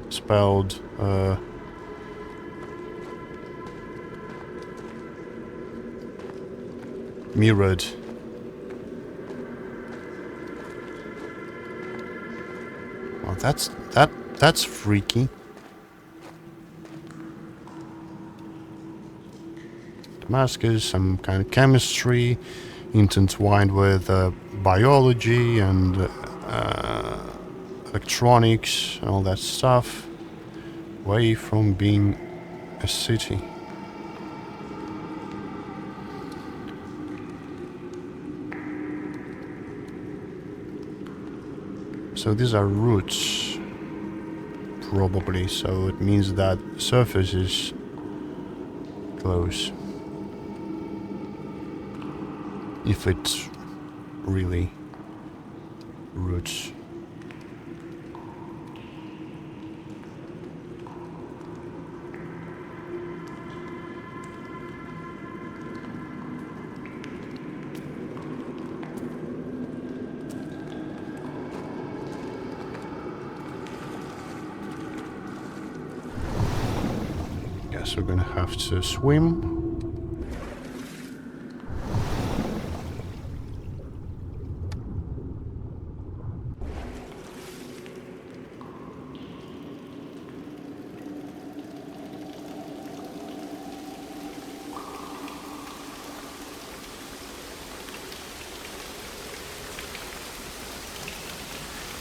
Speaker 1: spelled mirrored. Well, that's freaky. Damascus, some kind of chemistry intertwined with biology and electronics and all that stuff, away from being a city. So these are roots, probably, so it means that surface is close. If it's really roots. Guess we're gonna have to swim.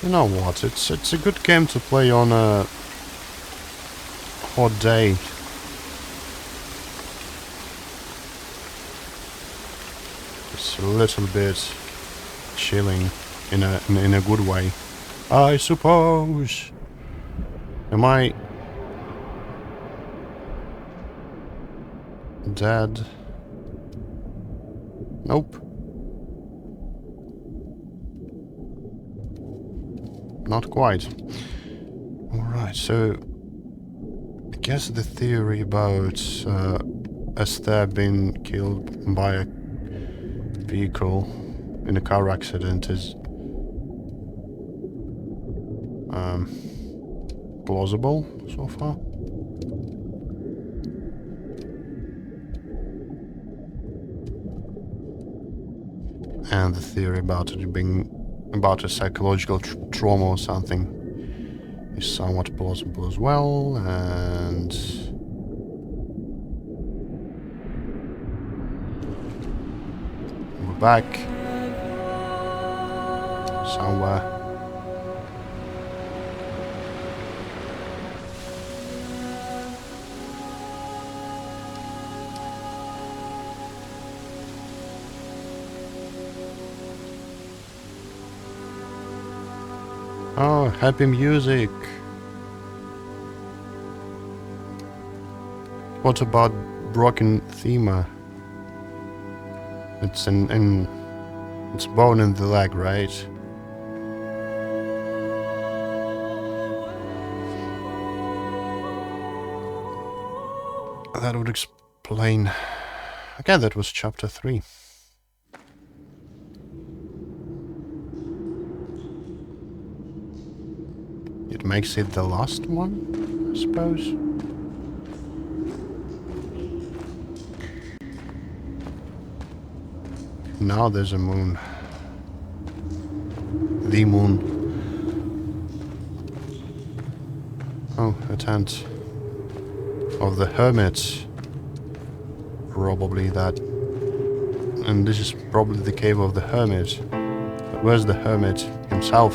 Speaker 1: You know what? It's a good game to play on a hot day. It's a little bit chilling in a good way, I suppose. Am I dead? Nope. Not quite. Alright, so I guess the theory about Esther being killed by a vehicle in a car accident is plausible so far. And the theory about it being about a psychological trauma or something is somewhat plausible as well, and we're back somewhere. Oh, happy music. What about broken thema? It's it's bone in the leg, right? That would explain. Okay, that was chapter 3. It makes it the last one, I suppose. Now there's a moon. The moon. Oh, a tent of the hermits. Probably that. And this is probably the cave of the hermit. But where's the hermit himself?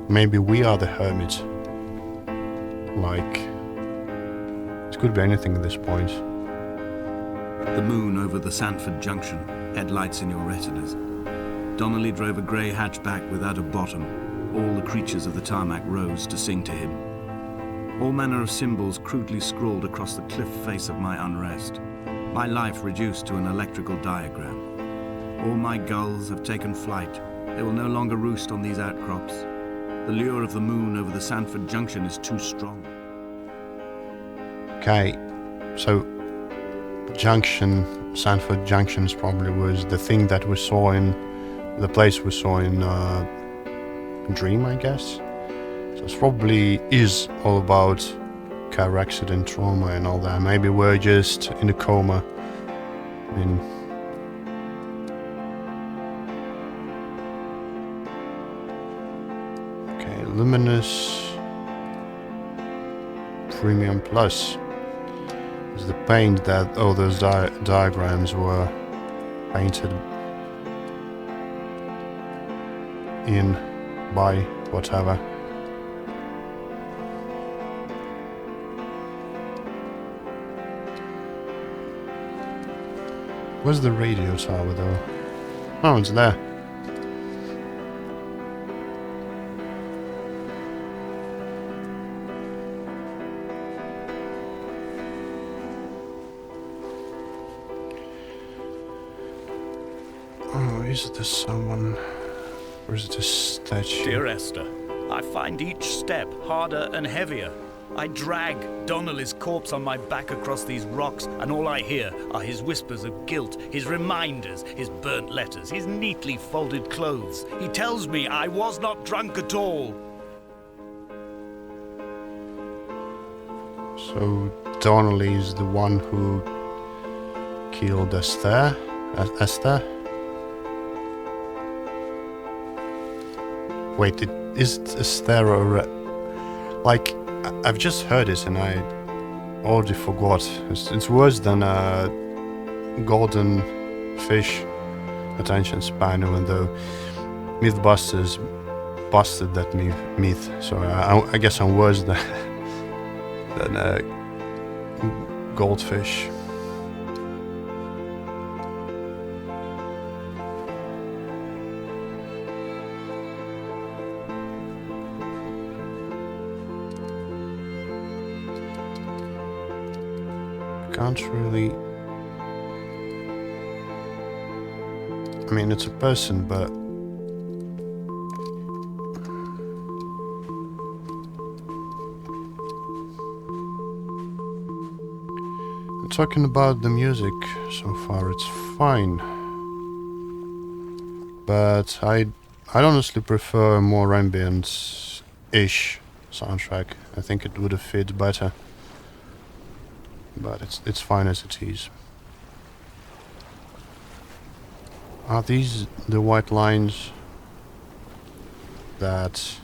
Speaker 1: Maybe we are the hermit. Like, it could be anything at this point.
Speaker 3: The moon over the Sanford Junction, headlights in your retinas. Donnelly drove a grey hatchback without a bottom. All the creatures of the tarmac rose to sing to him. All manner of symbols crudely scrawled across the cliff face of my unrest. My life reduced to an electrical diagram. All my gulls have taken flight. They will no longer roost on these outcrops. The lure of the moon over the Sanford Junction is too strong.
Speaker 1: Okay, so Sanford Junction probably was the thing that we saw in the place we saw in Dream, I guess. So it probably is all about car accident trauma and all that. Maybe we're just in a coma. I mean, okay, luminous Premium Plus. It's the paint that all those diagrams were painted in by whatever. Where's the radio tower though? Oh, it's there. Oh, is there someone? Or is it a statue?
Speaker 2: Dear Esther, I find each step harder and heavier. I drag Donnelly's corpse on my back across these rocks, and all I hear are his whispers of guilt, his reminders, his burnt letters, his neatly folded clothes. He tells me I was not drunk at all.
Speaker 1: So Donnelly is the one who killed Esther? Esther? Wait, is it Esther or... like, I've just heard it and I already forgot. It's worse than a golden fish attention span, even though Mythbusters busted that myth. So I guess I'm worse than a goldfish. Can't really... I mean, it's a person, but... talking about the music, so far it's fine. But I'd honestly prefer a more ambient-ish soundtrack. I think it would have fit better. But it's fine as it is. Are these the white lines that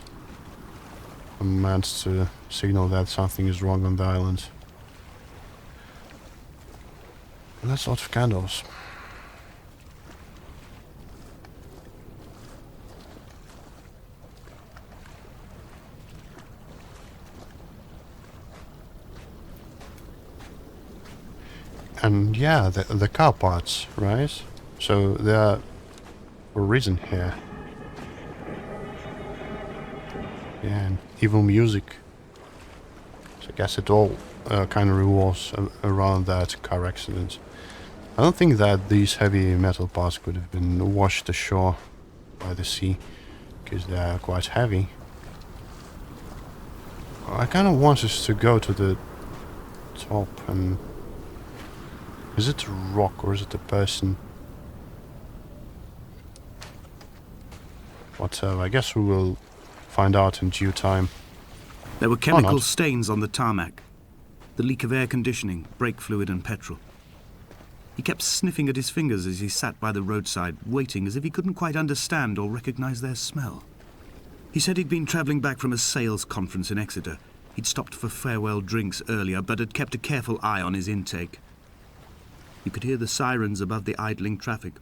Speaker 1: are meant to signal that something is wrong on the island? That's a lot of candles. And yeah, the car parts, right? So they are for a reason here. Yeah, and evil music. So I guess it all kind of revolves around that car accident. I don't think that these heavy metal parts could have been washed ashore by the sea, because they are quite heavy. I kind of want us to go to the top and... is it a rock or is it a person? Whatever, I guess we will find out in due time.
Speaker 3: There were chemical stains on the tarmac. The leak of air conditioning, brake fluid and petrol. He kept sniffing at his fingers as he sat by the roadside, waiting as if he couldn't quite understand or recognize their smell. He said he'd been travelling back from a sales conference in Exeter. He'd stopped for farewell drinks earlier, but had kept a careful eye on his intake. You could hear the sirens above the idling traffic.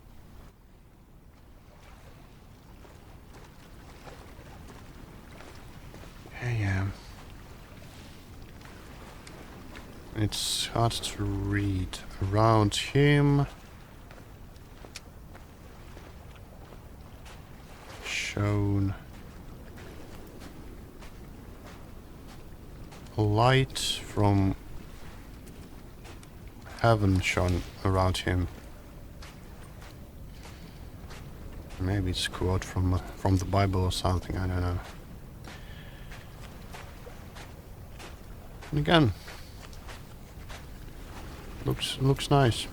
Speaker 1: Yeah. It's hard to read. Around him. Shown. A light from heaven shone around him. Maybe it's a quote from the Bible or something, I don't know. And again, looks nice.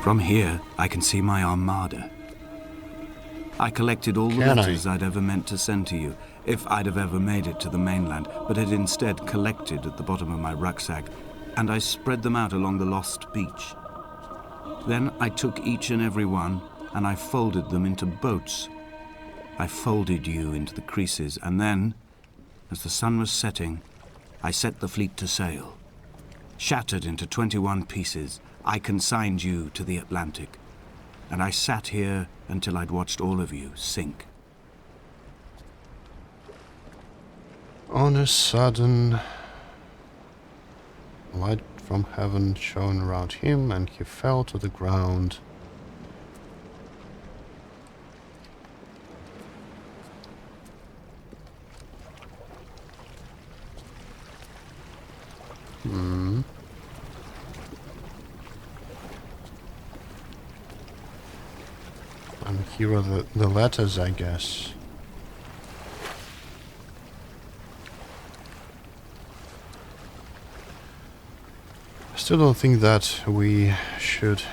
Speaker 3: From here, I can see my armada. I collected all the letters I'd ever meant to send to you, if I'd have ever made it to the mainland, but had instead collected at the bottom of my rucksack, and I spread them out along the lost beach. Then I took each and every one, and I folded them into boats. I folded you into the creases, and then, as the sun was setting, I set the fleet to sail. Shattered into 21 pieces, I consigned you to the Atlantic, and I sat here until I'd watched all of you sink.
Speaker 1: On a sudden, light from heaven shone around him, and he fell to the ground. And here are the letters, I guess. I still don't think that we should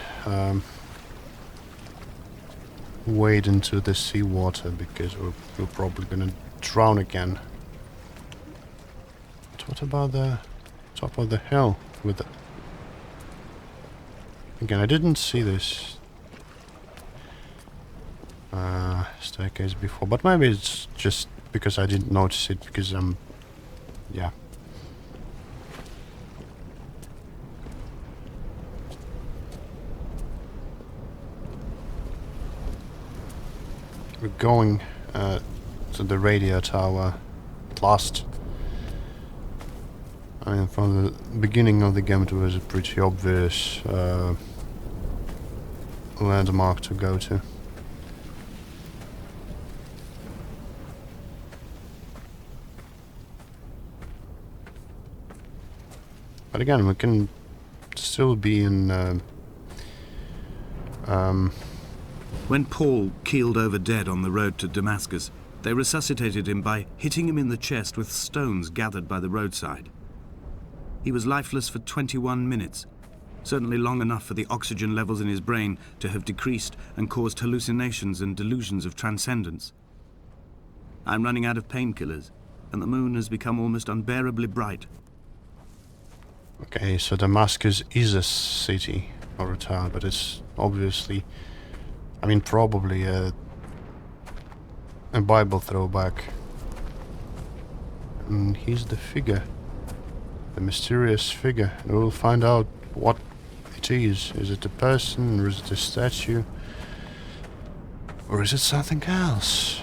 Speaker 1: wade into the seawater, because we're probably gonna drown again. But what about the top of the hill with the... Again, I didn't see this staircase before, but maybe it's just because I didn't notice it, because yeah. We're going to the radio tower at last. I mean, from the beginning of the game it was a pretty obvious landmark to go to. But again, we can still be in...
Speaker 3: When Paul keeled over dead on the road to Damascus, they resuscitated him by hitting him in the chest with stones gathered by the roadside. He was lifeless for 21 minutes, certainly long enough for the oxygen levels in his brain to have decreased and caused hallucinations and delusions of transcendence. I'm running out of painkillers, and the moon has become almost unbearably bright.
Speaker 1: Okay, so Damascus is a city or a town, but it's obviously... I mean, probably a Bible throwback. And he's the figure. The mysterious figure. And we'll find out what it is. Is it a person, or is it a statue? Or is it something else?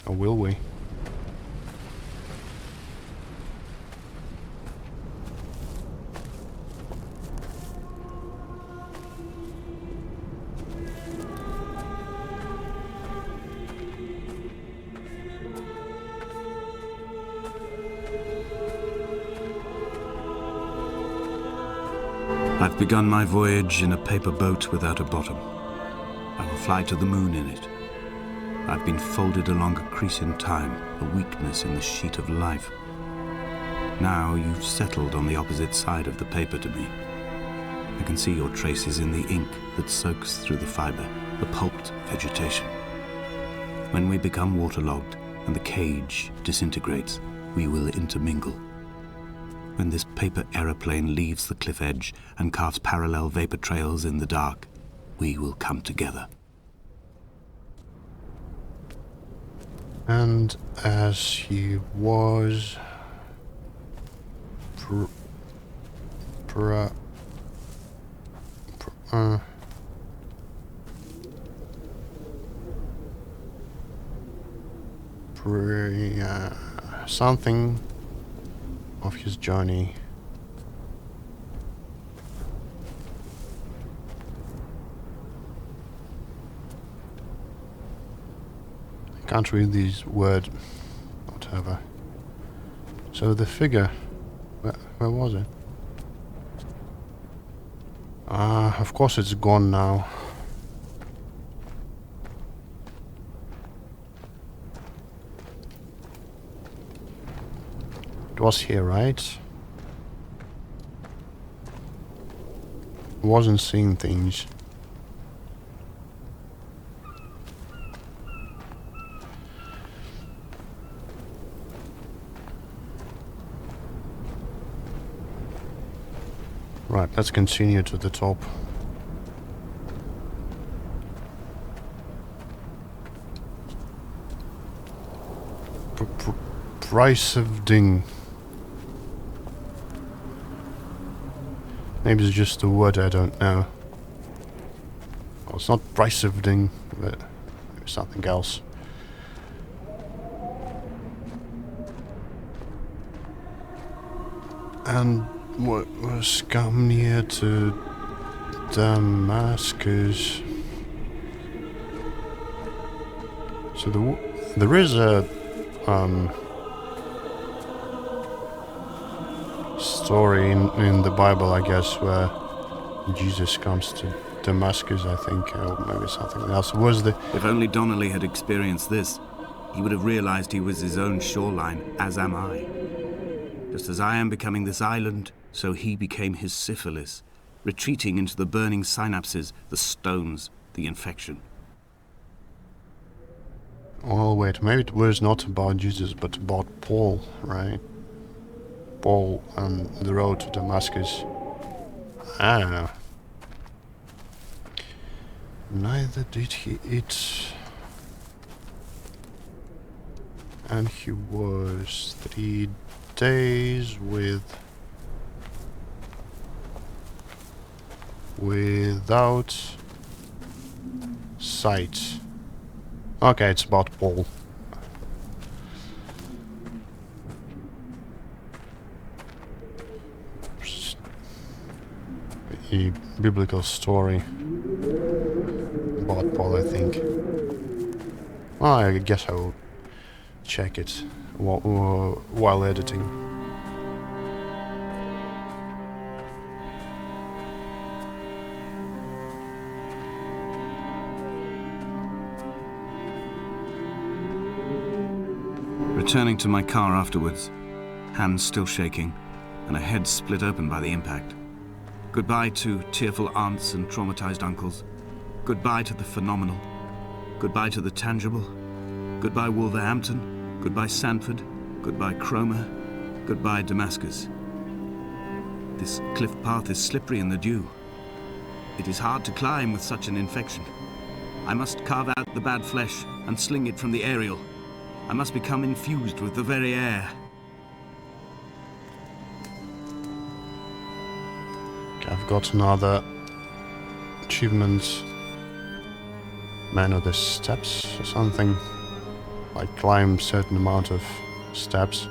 Speaker 1: Or will we?
Speaker 3: I've begun my voyage in a paper boat without a bottom. I will fly to the moon in it. I've been folded along a crease in time, a weakness in the sheet of life. Now you've settled on the opposite side of the paper to me. I can see your traces in the ink that soaks through the fiber, the pulped vegetation. When we become waterlogged and the cage disintegrates, we will intermingle. When this paper aeroplane leaves the cliff edge and carves parallel vapor trails in the dark, we will come together.
Speaker 1: And as he was... something of his journey. I can't read these words, whatever. So the figure, where was it? Of course it's gone now. It was here, right? Wasn't seeing things. Right, let's continue to the top. Price of ding. Maybe it's just a word I don't know. Well, it's not price of ding, but maybe something else. And what was come near to Damascus? So there is a story in the Bible, I guess, where Jesus comes to Damascus, I think, or maybe something else. Was the
Speaker 3: If only Donnelly had experienced this, he would have realized he was his own shoreline, as am I. Just as I am becoming this island, so he became his syphilis, retreating into the burning synapses, the stones, the infection.
Speaker 1: Well, wait, maybe it was not about Jesus, but about Paul, right? Paul on the road to Damascus. I don't know. Neither did he eat. And he was 3 days without sight. Okay, it's about Paul. A biblical story about Paul, I think. Well, I guess I will check it while editing.
Speaker 3: Returning to my car afterwards, hands still shaking, and a head split open by the impact. Goodbye to tearful aunts and traumatized uncles. Goodbye to the phenomenal. Goodbye to the tangible. Goodbye Wolverhampton. Goodbye Sanford. Goodbye Cromer. Goodbye Damascus. This cliff path is slippery in the dew. It is hard to climb with such an infection. I must carve out the bad flesh and sling it from the aerial. I must become infused with the very air.
Speaker 1: I've got another achievement. Man of the steps or something. Like climb certain amount of steps.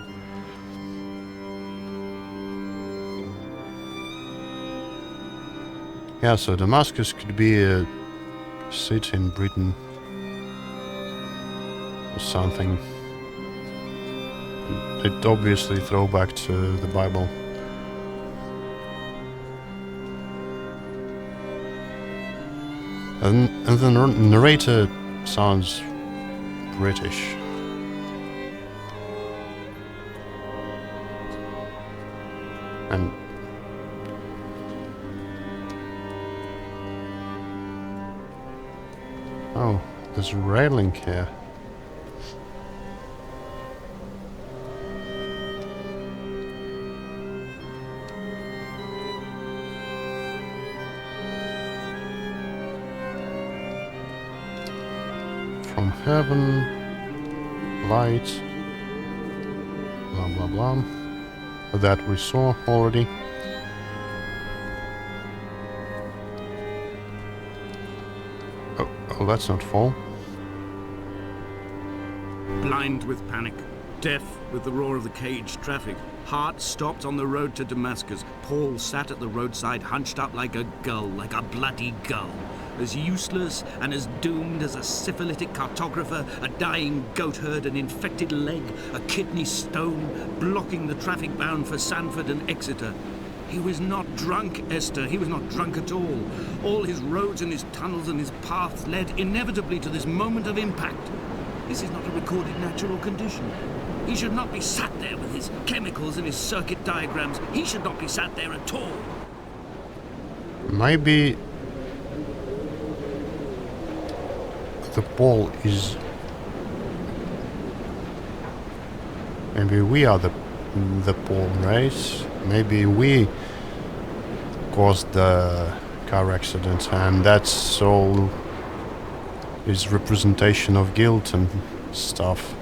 Speaker 1: Yeah, so Damascus could be a city in Britain or something. It obviously throw back to the Bible. And the narrator sounds British. And oh, there's a railing here. From heaven, light, blah blah blah. That we saw already. Oh, let's not fall.
Speaker 3: Blind with panic, deaf with the roar of the caged traffic, heart stopped on the road to Damascus, Paul sat at the roadside hunched up like a gull, like a bloody gull. As useless and as doomed as a syphilitic cartographer, a dying goat herd, an infected leg, a kidney stone, blocking the traffic bound for Sanford and Exeter. He was not drunk, Esther. He was not drunk at all. All his roads and his tunnels and his paths led inevitably to this moment of impact. This is not a recorded natural condition. He should not be sat there with his chemicals and his circuit diagrams. He should not be sat there at all.
Speaker 1: Maybe the Paul is... Maybe we are the Paul, right? Maybe we caused the car accident, and that's all his representation of guilt and stuff.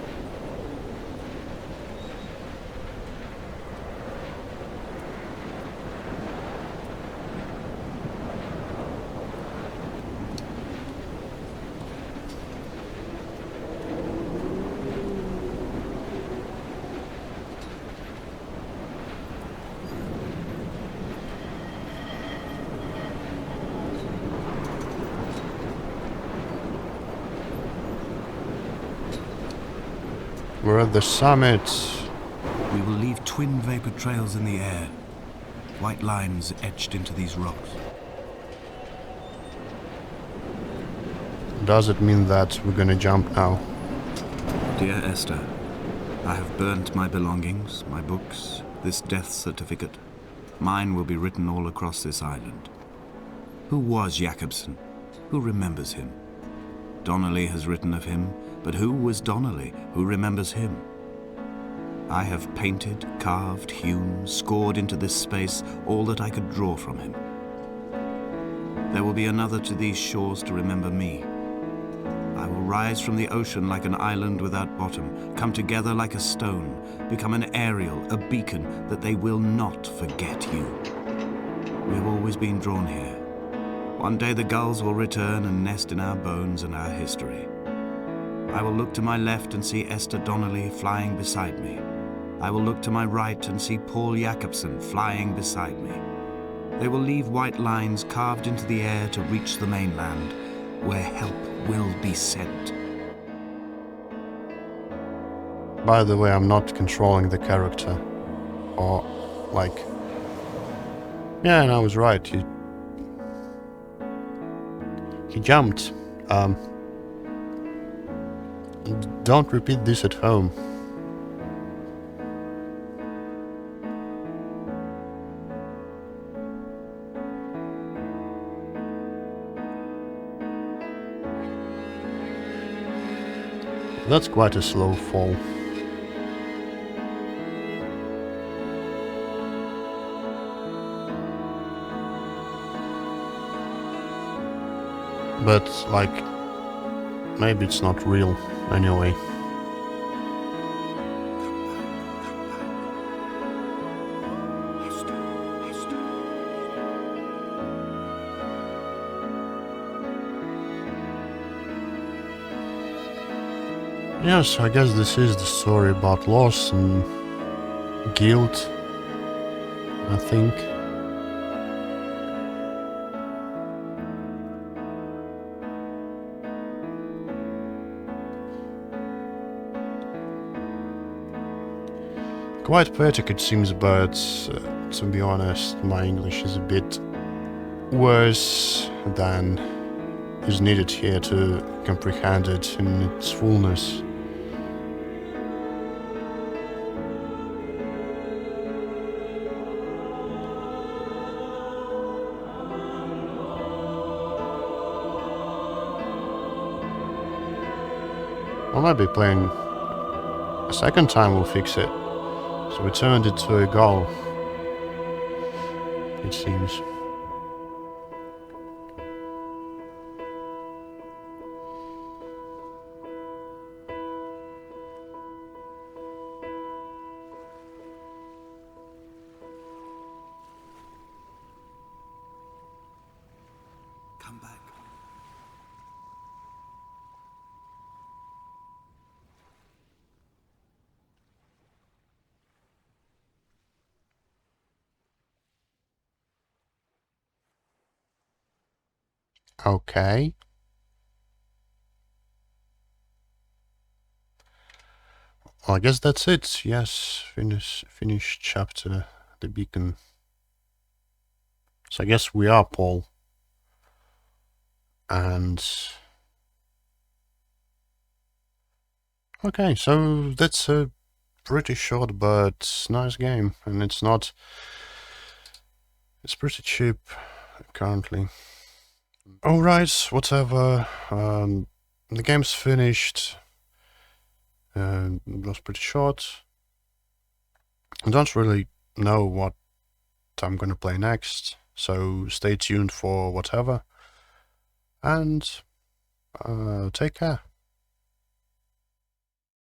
Speaker 1: We're at the summit.
Speaker 3: We will leave twin vapor trails in the air, white lines etched into these rocks.
Speaker 1: Does it mean that we're gonna jump now?
Speaker 3: Dear Esther, I have burnt my belongings, my books, this death certificate. Mine will be written all across this island. Who was Jakobsen? Who remembers him? Donnelly has written of him, but who was Donnelly? Who remembers him? I have painted, carved, hewn, scored into this space all that I could draw from him. There will be another to these shores to remember me. I will rise from the ocean like an island without bottom, come together like a stone, become an aerial, a beacon that they will not forget you. We have always been drawn here. One day the gulls will return and nest in our bones and our history. I will look to my left and see Esther Donnelly flying beside me. I will look to my right and see Paul Jakobsen flying beside me. They will leave white lines carved into the air to reach the mainland, where help will be sent.
Speaker 1: By the way, I'm not controlling the character. Or, like... Yeah, and I was right. He jumped. Don't repeat this at home. That's quite a slow fall. But, like, maybe it's not real anyway. Yes, I guess this is the story about loss and guilt, I think. Quite poetic it seems, but to be honest, my English is a bit worse than is needed here to comprehend it in its fullness. I might be playing a second time will fix it. So we turned it to a goal, it seems.
Speaker 3: Come back.
Speaker 1: Okay. Well, I guess that's it. Yes, finish chapter, the beacon. So I guess we are Paul. And... Okay, so that's a pretty short but nice game. And it's not... It's pretty cheap currently. Alright, whatever. The game's finished. It was pretty short. I don't really know what I'm gonna play next. So stay tuned for whatever, and take care.